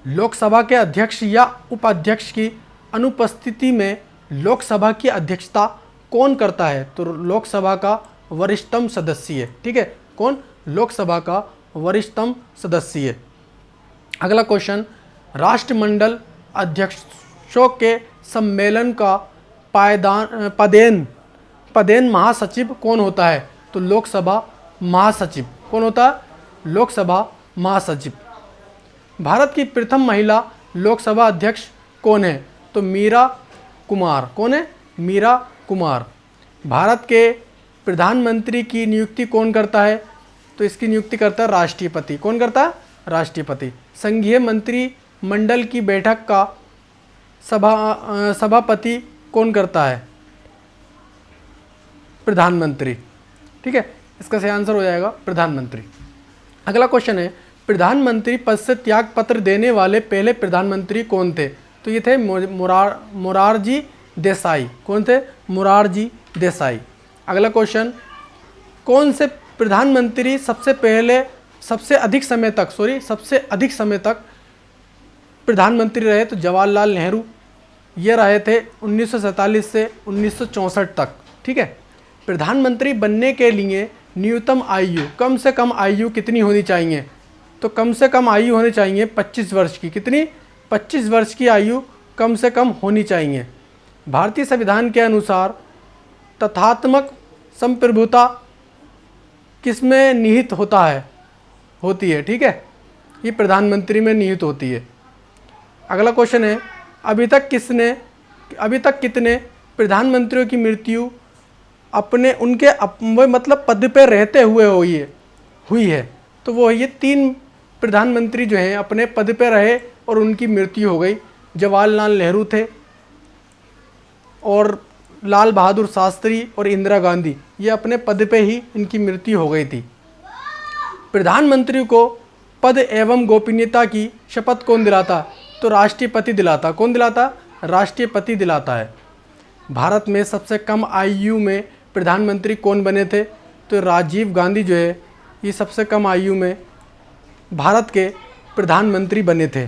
लोकसभा के अध्यक्ष या उपाध्यक्ष की अनुपस्थिति में लोकसभा की अध्यक्षता कौन करता है? तो लोकसभा का वरिष्ठतम सदस्य है। ठीक है। कौन? लोकसभा का वरिष्ठतम सदस्य है। अगला क्वेश्चन, राष्ट्रमंडल अध्यक्षों के सम्मेलन का पदेन महासचिव कौन होता है? तो लोकसभा महासचिव। कौन होता है? लोकसभा महासचिव। भारत की प्रथम महिला लोकसभा अध्यक्ष कौन है? तो मीरा कुमार। कौन है? मीरा कुमार। भारत के प्रधानमंत्री की नियुक्ति कौन करता है? तो इसकी नियुक्ति करता है राष्ट्रपति। कौन करता है? राष्ट्रपति। संघीय मंत्रिमंडल की बैठक का सभापति कौन करता है? प्रधानमंत्री। ठीक है। इसका सही आंसर हो जाएगा प्रधानमंत्री। अगला क्वेश्चन है, प्रधानमंत्री पद से त्याग पत्र देने वाले पहले प्रधानमंत्री कौन थे? तो ये थे मोरारजी देसाई। कौन थे? मोरारजी देसाई। अगला क्वेश्चन, कौन से प्रधानमंत्री सबसे अधिक समय तक प्रधानमंत्री रहे? तो जवाहरलाल नेहरू। ये रहे थे 1947 से 1964 तक। ठीक है। प्रधानमंत्री बनने के लिए न्यूनतम आयु, कम से कम आयु कितनी होनी चाहिए? तो कम से कम आयु होनी चाहिए 25 वर्ष की। कितनी? 25 वर्ष की आयु कम से कम होनी चाहिए। भारतीय संविधान के अनुसार तथात्मक संप्रभुता किसमें निहित होती है? ठीक है। ये प्रधानमंत्री में निहित होती है। अगला क्वेश्चन है, अभी तक कितने प्रधानमंत्रियों की मृत्यु मतलब पद पे रहते हुए हुई है? तो वो ये 3 प्रधानमंत्री जो हैं अपने पद पे रहे और उनकी मृत्यु हो गई। जवाहरलाल नेहरू थे और लाल बहादुर शास्त्री और इंदिरा गांधी, ये अपने पद पे ही इनकी मृत्यु हो गई थी। प्रधानमंत्री को पद एवं गोपनीयता की शपथ कौन दिलाता? तो राष्ट्रपति दिलाता। कौन दिलाता? राष्ट्रपति दिलाता है। भारत में सबसे कम आयु में प्रधानमंत्री कौन बने थे? तो राजीव गांधी जो है ये सबसे कम आयु में भारत के प्रधानमंत्री बने थे।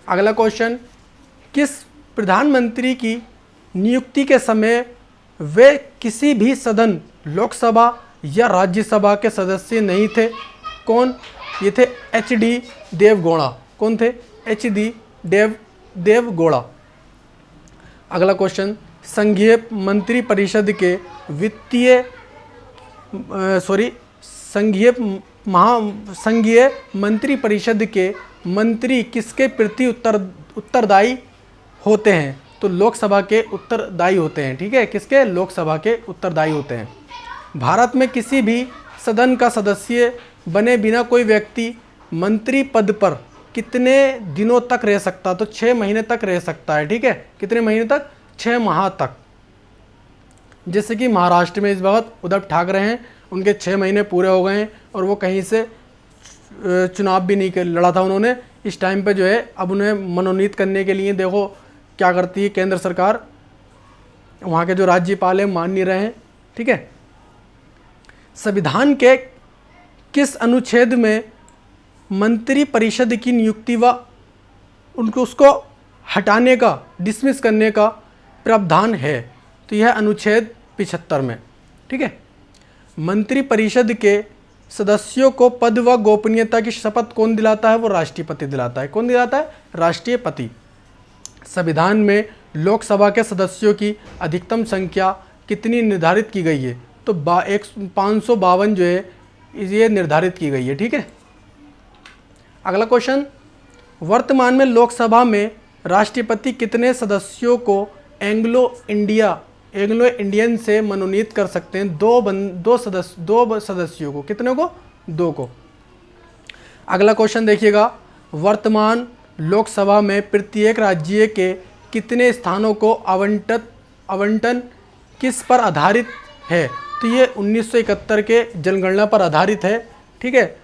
अगला क्वेश्चन, किस प्रधानमंत्री की नियुक्ति के समय वे किसी भी सदन, लोकसभा या राज्यसभा के सदस्य नहीं थे? कौन? ये थे एच.डी. देवगौड़ा। कौन थे? एच.डी. देवगौड़ा। अगला क्वेश्चन, संघीय मंत्री परिषद के संघीय मंत्री परिषद के मंत्री किसके प्रति उत्तरदायी होते हैं? तो लोकसभा के उत्तरदायी होते हैं। ठीक है। किसके? लोकसभा के उत्तरदायी होते हैं। भारत में किसी भी सदन का सदस्य बने बिना कोई व्यक्ति मंत्री पद पर कितने दिनों तक रह सकता, तो 6 महीने तक रह सकता है, ठीक है। कितने महीने तक? 6 माह तक। जैसे कि महाराष्ट्र में इस वक्त उद्धव ठाकरे हैं, उनके 6 महीने पूरे हो गए हैं और वो कहीं से चुनाव भी नहीं लड़ा था उन्होंने। इस टाइम पे जो है अब उन्हें मनोनीत करने के लिए देखो क्या करती है केंद्र सरकार, वहाँ के जो राज्यपाल हैं मान नहीं रहे हैं, ठीक है। संविधान के किस अनुच्छेद में मंत्री परिषद की नियुक्ति व उसको हटाने का, डिसमिस करने का प्रावधान है? तो यह अनुच्छेद 75 में, ठीक है। मंत्री परिषद के सदस्यों को पद व गोपनीयता की शपथ कौन दिलाता है? वो राष्ट्रपति दिलाता है। कौन दिलाता है? राष्ट्रपति। संविधान में लोकसभा के सदस्यों की अधिकतम संख्या कितनी निर्धारित की गई है? तो 552 जो है ये निर्धारित की गई है, ठीक है। अगला क्वेश्चन, वर्तमान में लोकसभा में राष्ट्रपति कितने सदस्यों को एंग्लो इंडियन से मनोनीत कर सकते हैं? दो सदस्यों को। कितने को? 2 को। अगला क्वेश्चन देखिएगा, वर्तमान लोकसभा में प्रत्येक राज्य के कितने स्थानों को आवंटन किस पर आधारित है? तो ये 1971 के जनगणना पर आधारित है, ठीक है।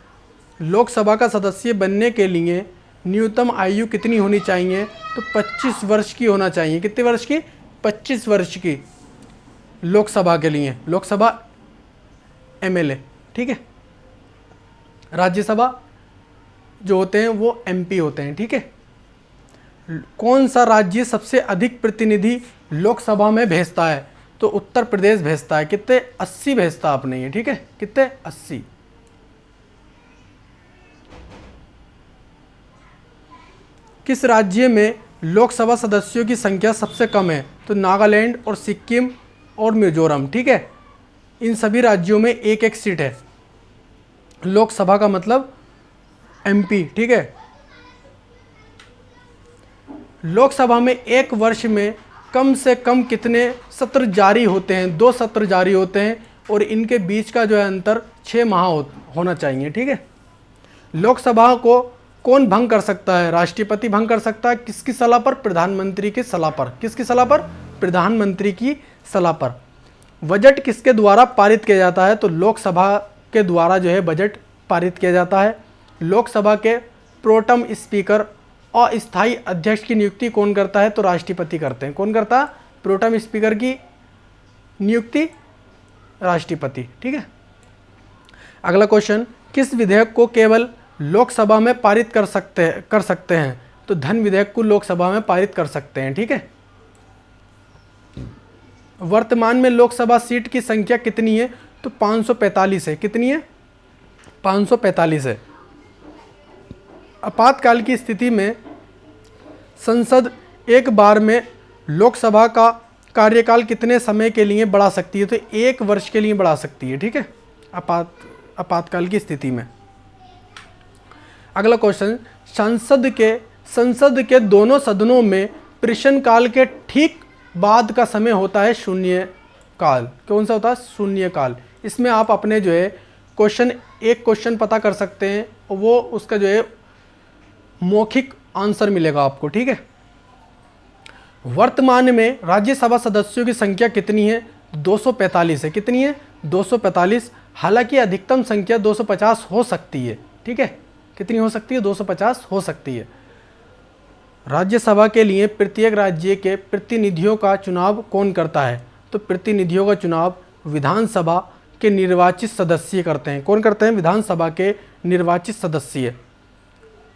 लोकसभा का सदस्य बनने के लिए न्यूनतम आयु कितनी होनी चाहिए? तो 25 वर्ष की होना चाहिए। कितने वर्ष की? 25 वर्ष की लोकसभा के लिए। लोकसभा एमएलए, ठीक है। राज्यसभा जो होते हैं वो एमपी होते हैं, ठीक है। कौन सा राज्य सबसे अधिक प्रतिनिधि लोकसभा में भेजता है? तो उत्तर प्रदेश भेजता है। कितने? 80 भेजता आपने ये, ठीक है। कितने? 80। किस राज्य में लोकसभा सदस्यों की संख्या सबसे कम है? तो नागालैंड और सिक्किम और मिजोरम, ठीक है। इन सभी राज्यों में एक एक सीट है। लोकसभा का मतलब एमपी, ठीक है। लोकसभा में एक वर्ष में कम से कम कितने सत्र जारी होते हैं? 2 सत्र जारी होते हैं और इनके बीच का जो है अंतर 6 माह होना चाहिए, ठीक है। लोकसभा को कौन भंग कर सकता है? राष्ट्रपति भंग कर सकता है। किसकी सलाह पर? प्रधानमंत्री की सलाह पर। किसकी सलाह पर? प्रधानमंत्री की सलाह पर। बजट किसके द्वारा पारित किया जाता है? तो लोकसभा के द्वारा जो है बजट पारित किया जाता है। लोकसभा के प्रोटम स्पीकर और स्थायी अध्यक्ष की नियुक्ति कौन करता है? तो राष्ट्रपति करते हैं। कौन करता है? प्रोटम स्पीकर की नियुक्ति राष्ट्रपति, ठीक है। अगला क्वेश्चन, किस विधेयक को केवल लोकसभा में पारित कर सकते हैं? तो धन विधेयक को लोकसभा में पारित कर सकते हैं, ठीक है। वर्तमान में लोकसभा सीट की संख्या कितनी है? तो 545 है। कितनी है? 545 है। आपातकाल की स्थिति में संसद एक बार में लोकसभा का कार्यकाल कितने समय के लिए बढ़ा सकती है? तो 1 वर्ष के लिए बढ़ा सकती है, ठीक है, आपातकाल की स्थिति में। अगला क्वेश्चन, संसद के दोनों सदनों में प्रश्नकाल के ठीक बाद का समय होता है शून्य काल। कौन सा होता है? शून्य काल। इसमें आप अपने जो है एक क्वेश्चन पता कर सकते हैं, वो उसका जो है मौखिक आंसर मिलेगा आपको, ठीक है। वर्तमान में राज्यसभा सदस्यों की संख्या कितनी है? 245 है। कितनी है? 245। हालांकि अधिकतम संख्या 250 हो सकती है, ठीक है। कितनी हो सकती है? 250 हो सकती है। राज्यसभा के लिए प्रत्येक राज्य के प्रतिनिधियों का चुनाव कौन करता है? तो प्रतिनिधियों का चुनाव विधानसभा के निर्वाचित सदस्य करते हैं। कौन करते हैं? विधानसभा के निर्वाचित सदस्य।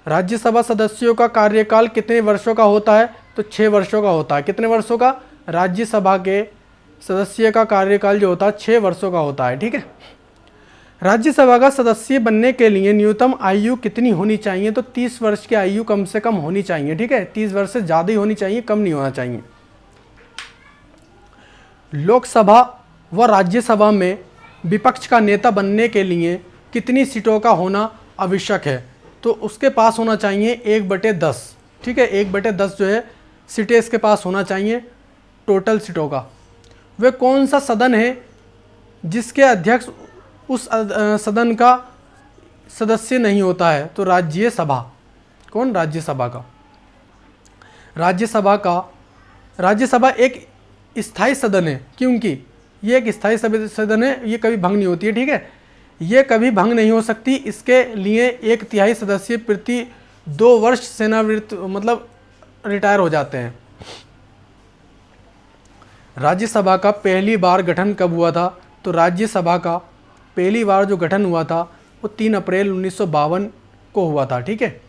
राज्यसभा सदस्यों का कार्यकाल कितने वर्षों का होता है? तो 6 वर्षों का होता है। कितने वर्षों का? राज्यसभा के सदस्य का कार्यकाल जो होता है 6 वर्षों का होता है, ठीक है। राज्यसभा का सदस्य बनने के लिए न्यूनतम आयु कितनी होनी चाहिए? तो 30 वर्ष की आयु कम से कम होनी चाहिए, ठीक है। 30 वर्ष से ज़्यादा ही होनी चाहिए, कम नहीं होना चाहिए। लोकसभा व राज्यसभा में विपक्ष का नेता बनने के लिए कितनी सीटों का होना आवश्यक है? तो उसके पास होना चाहिए 1/10, ठीक है। 1/10 जो है सीटें इसके पास होना चाहिए टोटल सीटों का। वह कौन सा सदन है जिसके अध्यक्ष उस सदन का सदस्य नहीं होता है तो राज्यसभा, कौन? राज्यसभा का। राज्यसभा एक स्थायी सदन है, क्योंकि ये एक स्थायी सदन है, ये कभी भंग नहीं होती है, ठीक है, ये कभी भंग नहीं हो सकती। इसके लिए 1/3 सदस्य प्रति 2 वर्ष सेवानिवृत्त मतलब रिटायर हो जाते हैं। राज्यसभा का पहली बार गठन कब हुआ था? तो राज्यसभा का पहली बार जो गठन हुआ था वो 3 अप्रैल 1952 को हुआ था, ठीक है।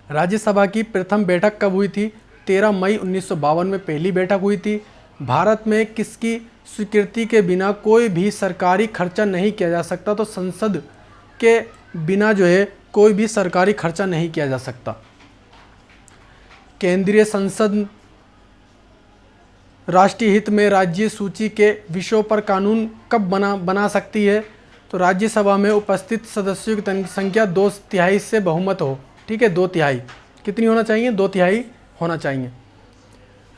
राज्यसभा की प्रथम बैठक कब हुई थी? 13 मई 1952 में पहली बैठक हुई थी। भारत में किसकी स्वीकृति के बिना कोई भी सरकारी खर्चा नहीं किया जा सकता? तो संसद के बिना जो है कोई भी सरकारी खर्चा नहीं किया जा सकता। केंद्रीय संसद राष्ट्रीय हित में राज्य सूची के विषयों पर कानून कब बना सकती है? तो राज्यसभा में उपस्थित सदस्यों की संख्या 2/3 से बहुमत हो, ठीक है, 2/3 कितनी होना चाहिए? 2/3 होना चाहिए।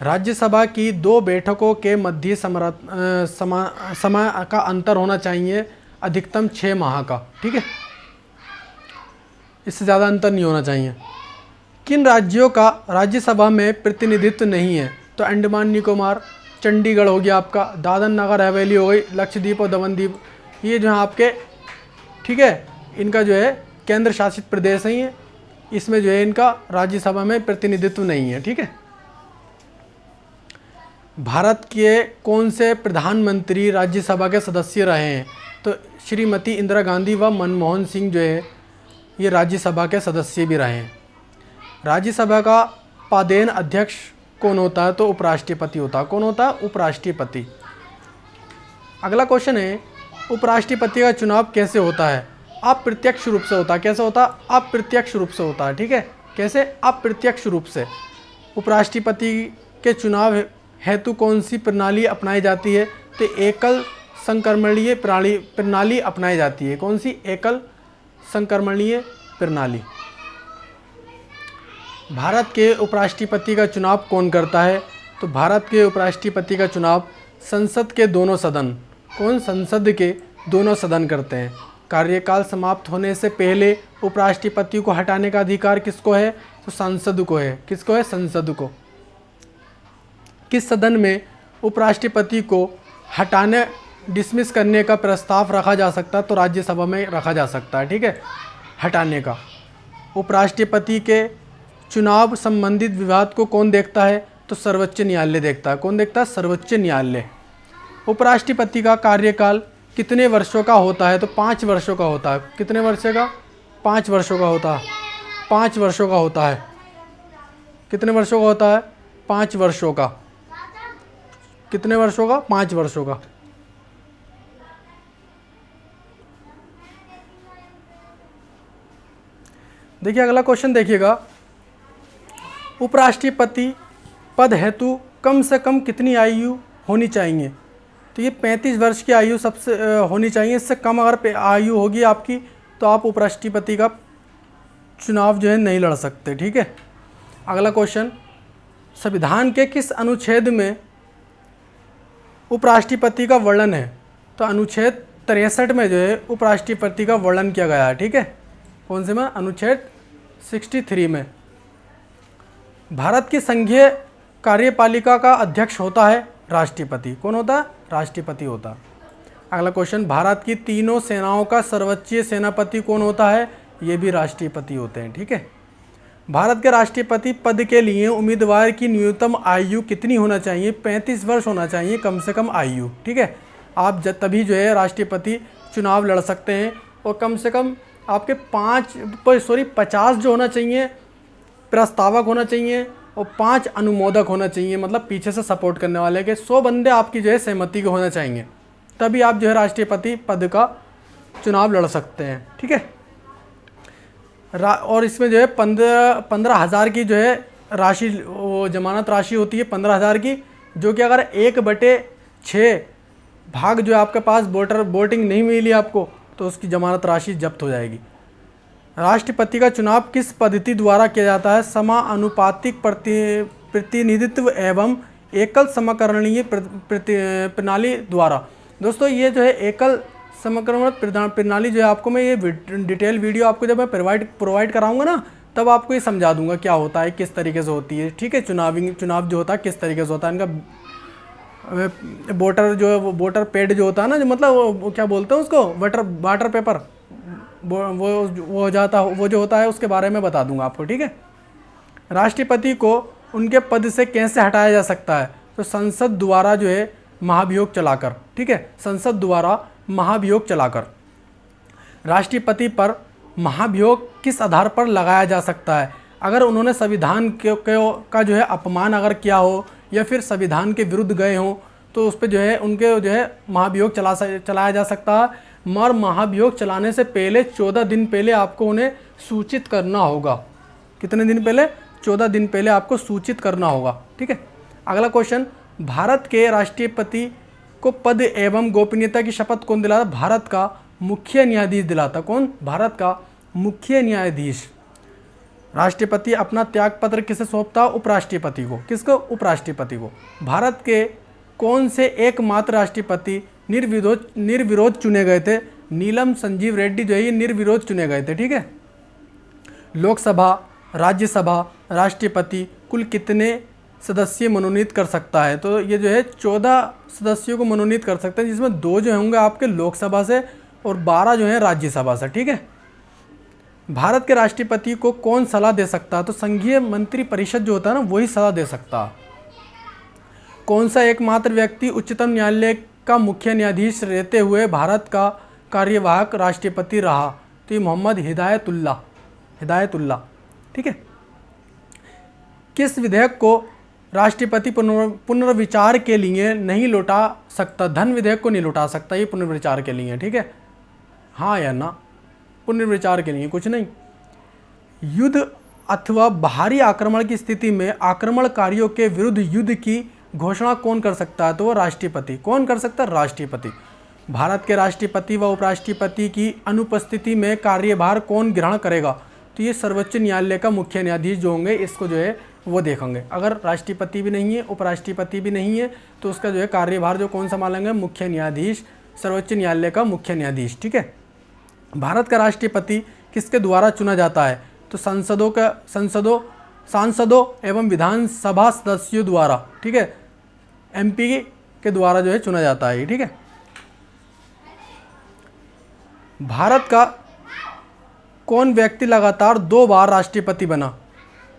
राज्यसभा की 2 बैठकों के मध्य समय का अंतर होना चाहिए अधिकतम 6 माह का, ठीक है, इससे ज़्यादा अंतर नहीं होना चाहिए। किन राज्यों का राज्यसभा में प्रतिनिधित्व नहीं है? तो अंडमान निकोबार, चंडीगढ़ हो गया आपका, दादर नगर हवेली हो गई, लक्षद्वीप और दमनदीप, ये जो है आपके, ठीक है, इनका जो है केंद्र शासित प्रदेश है, इसमें जो है इनका राज्यसभा में प्रतिनिधित्व नहीं है, ठीक है। भारत के कौन से प्रधानमंत्री राज्यसभा के सदस्य रहे हैं? तो श्रीमती इंदिरा गांधी व मनमोहन सिंह जो है ये राज्यसभा के सदस्य भी रहे हैं। राज्यसभा का पदेन अध्यक्ष कौन होता है? तो उपराष्ट्रपति होता है। कौन होता है? उपराष्ट्रपति। अगला क्वेश्चन है, उपराष्ट्रपति का चुनाव कैसे होता है? अप्रत्यक्ष रूप से होता है। कैसे होता है? अप्रत्यक्ष रूप से होता है, ठीक है। कैसे? अप्रत्यक्ष रूप से। उपराष्ट्रपति के चुनाव हेतु कौन सी प्रणाली अपनाई जाती है? तो एकल संक्रमणीय प्रणाली अपनाई जाती है। कौन सी? एकल संक्रमणीय प्रणाली। भारत के उपराष्ट्रपति का चुनाव कौन करता है? तो भारत के उपराष्ट्रपति का चुनाव संसद के दोनों सदन, कौन? संसद के दोनों सदन करते हैं। कार्यकाल समाप्त होने से पहले उपराष्ट्रपति को हटाने का अधिकार किसको है? तो संसद को है। किसको है? संसद को। किस सदन में उपराष्ट्रपति को हटाने डिसमिस करने का प्रस्ताव रखा जा सकता है? तो राज्यसभा में रखा जा सकता है, ठीक है, हटाने का। उपराष्ट्रपति के चुनाव संबंधित विवाद को कौन देखता है? तो सर्वोच्च न्यायालय देखता है। कौन देखता है? सर्वोच्च न्यायालय। उपराष्ट्रपति का कार्यकाल कितने वर्षों का होता है? तो 5 वर्षों का होता है। कितने वर्षों का? 5 वर्षों का होता है। 5 वर्षों का होता है। कितने वर्षों का होता है? 5 वर्षों का। कितने वर्षों का? 5 वर्षों का। देखिए अगला क्वेश्चन देखिएगा, उपराष्ट्रपति पद हेतु कम से कम कितनी आयु होनी चाहिए? तो ये 35 वर्ष की आयु सबसे होनी चाहिए। इससे कम अगर आयु होगी आपकी तो आप उपराष्ट्रपति का चुनाव जो है नहीं लड़ सकते, ठीक है। अगला क्वेश्चन, संविधान के किस अनुच्छेद में उपराष्ट्रपति का वर्णन है? तो अनुच्छेद 63 में जो है उपराष्ट्रपति का वर्णन किया गया है, ठीक है। कौन से में? अनुच्छेद 63 में। भारत की संघीय कार्यपालिका का अध्यक्ष होता है राष्ट्रपति। कौन होता है? राष्ट्रपति होता है। अगला क्वेश्चन, भारत की तीनों सेनाओं का सर्वोच्च सेनापति कौन होता है? ये भी राष्ट्रपति होते हैं, ठीक है। भारत के राष्ट्रपति पद के लिए उम्मीदवार की न्यूनतम आयु कितनी होना चाहिए? 35 वर्ष होना चाहिए कम से कम आयु, ठीक है। आप तभी जो है राष्ट्रपति चुनाव लड़ सकते हैं। और कम से कम आपके 50 जो होना चाहिए प्रस्तावक होना चाहिए और 5 अनुमोदक होना चाहिए, मतलब पीछे से सपोर्ट करने वाले के 100 बंदे आपकी जो है सहमति के होना चाहिए, तभी आप जो है राष्ट्रपति पद का चुनाव लड़ सकते हैं, ठीक है। और इसमें जो है 15,000 की जो है राशि, वो जमानत राशि होती है 15,000 की, जो कि अगर 1/6 भाग जो है आपके पास वोटिंग नहीं मिली आपको तो उसकी जमानत राशि जब्त हो जाएगी। राष्ट्रपति का चुनाव किस पद्धति द्वारा किया जाता है? समानुपातिक प्रतिनिधित्व एवं एकल समकरणीय प्रणाली द्वारा। दोस्तों ये जो है एकल संक्रमण प्रणाली जो है आपको मैं ये डिटेल वीडियो आपको जब मैं प्रोवाइड कराऊंगा ना, तब आपको ये समझा दूंगा क्या होता है, किस तरीके से होती है, ठीक है। चुनाव जो होता है किस तरीके से होता है, इनका वोटर जो है वो वोटर पेड जो होता है ना, जो मतलब वो क्या बोलते हैं उसको, वाटर पेपर, वो हो जाता, वो जो होता है उसके बारे में बता दूंगा आपको, ठीक है। राष्ट्रपति को उनके पद से कैसे हटाया जा सकता है, तो संसद द्वारा जो है महाभियोग चलाकर, ठीक है, संसद द्वारा महाभियोग चलाकर। राष्ट्रपति पर महाभियोग किस आधार पर लगाया जा सकता है, अगर उन्होंने संविधान का जो है अपमान अगर किया हो या फिर संविधान के विरुद्ध गए हों, तो उस पर जो है उनके जो है महाभियोग चलाया जा सकता है। मगर महाभियोग चलाने से पहले 14 दिन पहले आपको उन्हें सूचित करना होगा। कितने दिन पहले? 14 दिन पहले आपको सूचित करना होगा, ठीक है। अगला क्वेश्चन, भारत के राष्ट्रपति को पद एवं गोपनीयता की शपथ कौन दिलाता? भारत का मुख्य न्यायाधीश दिलाता। कौन? भारत का मुख्य न्यायाधीश। राष्ट्रपति अपना त्यागपत्र किसे सौंपता? उपराष्ट्रपति को। किसको? उपराष्ट्रपति को। भारत के कौन से एकमात्र राष्ट्रपति निर्विरोध चुने गए थे? नीलम संजीव रेड्डी जो है ये निर्विरोध चुने गए थे, ठीक है। लोकसभा, राज्यसभा, राष्ट्रपति कुल कितने सदस्य मनोनीत कर सकता है? तो ये जो है 14 सदस्यों को मनोनीत कर सकते हैं, जिसमें 2 जो होंगे आपके लोकसभा से और 12 जो है राज्यसभा से, ठीक है। भारत के राष्ट्रपति को कौन सलाह दे सकता है? तो संघीय मंत्री परिषद जो होता है ना, वही सलाह दे सकता है। कौन सा एकमात्र व्यक्ति उच्चतम न्यायालय का मुख्य न्यायाधीश रहते हुए भारत का कार्यवाहक राष्ट्रपति रहा? तो ये मोहम्मद हिदायतुल्लाह, ठीक है। किस विधेयक को राष्ट्रपति पुनर्विचार के लिए नहीं लौटा सकता? धन विधेयक को नहीं लौटा सकता, ये पुनर्विचार के लिए, ठीक है। हाँ या ना? पुनर्विचार के लिए कुछ नहीं। युद्ध अथवा बाहरी आक्रमण की स्थिति में आक्रमणकारियों के विरुद्ध युद्ध की घोषणा कौन कर सकता है? तो वो राष्ट्रपति। कौन कर सकता है? राष्ट्रपति। भारत के राष्ट्रपति व उपराष्ट्रपति की अनुपस्थिति में कार्यभार कौन ग्रहण करेगा? तो ये सर्वोच्च न्यायालय का मुख्य न्यायाधीश जो होंगे, इसको जो है वो देखेंगे। अगर राष्ट्रपति भी नहीं है, उपराष्ट्रपति भी नहीं है, तो उसका जो है कार्यभार जो कौन संभालेंगे? मुख्य न्यायाधीश, सर्वोच्च न्यायालय का मुख्य न्यायाधीश, ठीक है। भारत का राष्ट्रपति किसके द्वारा चुना जाता है? तो सांसदों एवं विधानसभा सदस्यों द्वारा, ठीक है, एमपी के द्वारा जो है चुना जाता है, ठीक है। भारत का कौन व्यक्ति लगातार 2 बार राष्ट्रपति बना?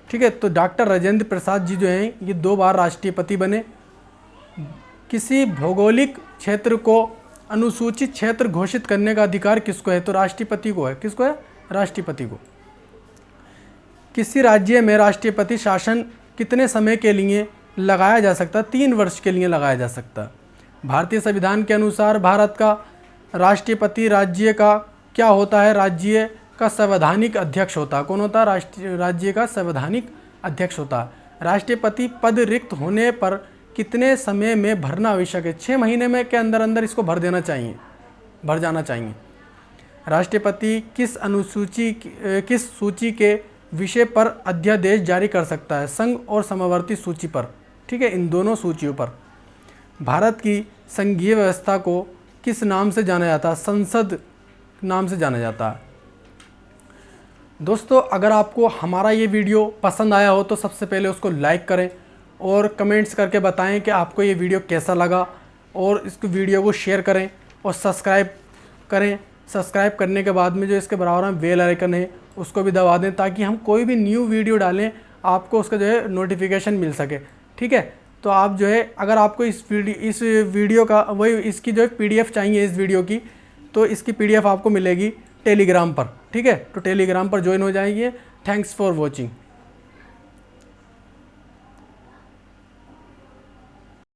ठीक है, तो डॉक्टर राजेंद्र प्रसाद जी जो हैं ये 2 बार राष्ट्रपति बने। किसी भौगोलिक क्षेत्र को अनुसूचित क्षेत्र घोषित करने का अधिकार किसको है? तो राष्ट्रपति को है। किसको है? राष्ट्रपति को। किसी राज्य में राष्ट्रपति शासन कितने समय के लिए लगाया जा सकता है? 3 वर्ष के लिए लगाया जा सकता है। भारतीय संविधान के अनुसार भारत का राष्ट्रपति राज्य का क्या होता है? राज्य का संवैधानिक अध्यक्ष होता है। कौन होता है? राज्य का संवैधानिक अध्यक्ष होता है। राष्ट्रपति पद रिक्त होने पर कितने समय में भरना आवश्यक है? 6 महीने में के अंदर अंदर इसको भर जाना चाहिए। राष्ट्रपति किस सूची के विषय पर अध्यादेश जारी कर सकता है? संघ और समवर्ती सूची पर, ठीक है, इन दोनों सूचियों पर। भारत की संघीय व्यवस्था को किस नाम से जाना जाता है? संसद नाम से जाना जाता है। दोस्तों, अगर आपको हमारा ये वीडियो पसंद आया हो तो सबसे पहले उसको लाइक करें और कमेंट्स करके बताएं कि आपको ये वीडियो कैसा लगा, और इस वीडियो को शेयर करें और सब्सक्राइब करें। सब्सक्राइब करने के बाद में जो इसके बराबर में बेल आइकन है उसको भी दबा दें, ताकि हम कोई भी न्यू वीडियो डालें आपको उसका जो है नोटिफिकेशन मिल सके, ठीक है। तो आप जो है अगर आपको इस वीडियो का इसकी जो है PDF चाहिए इस वीडियो की, तो इसकी PDF आपको मिलेगी टेलीग्राम पर, ठीक है। तो टेलीग्राम पर ज्वाइन हो जाइए। Thanks for watching.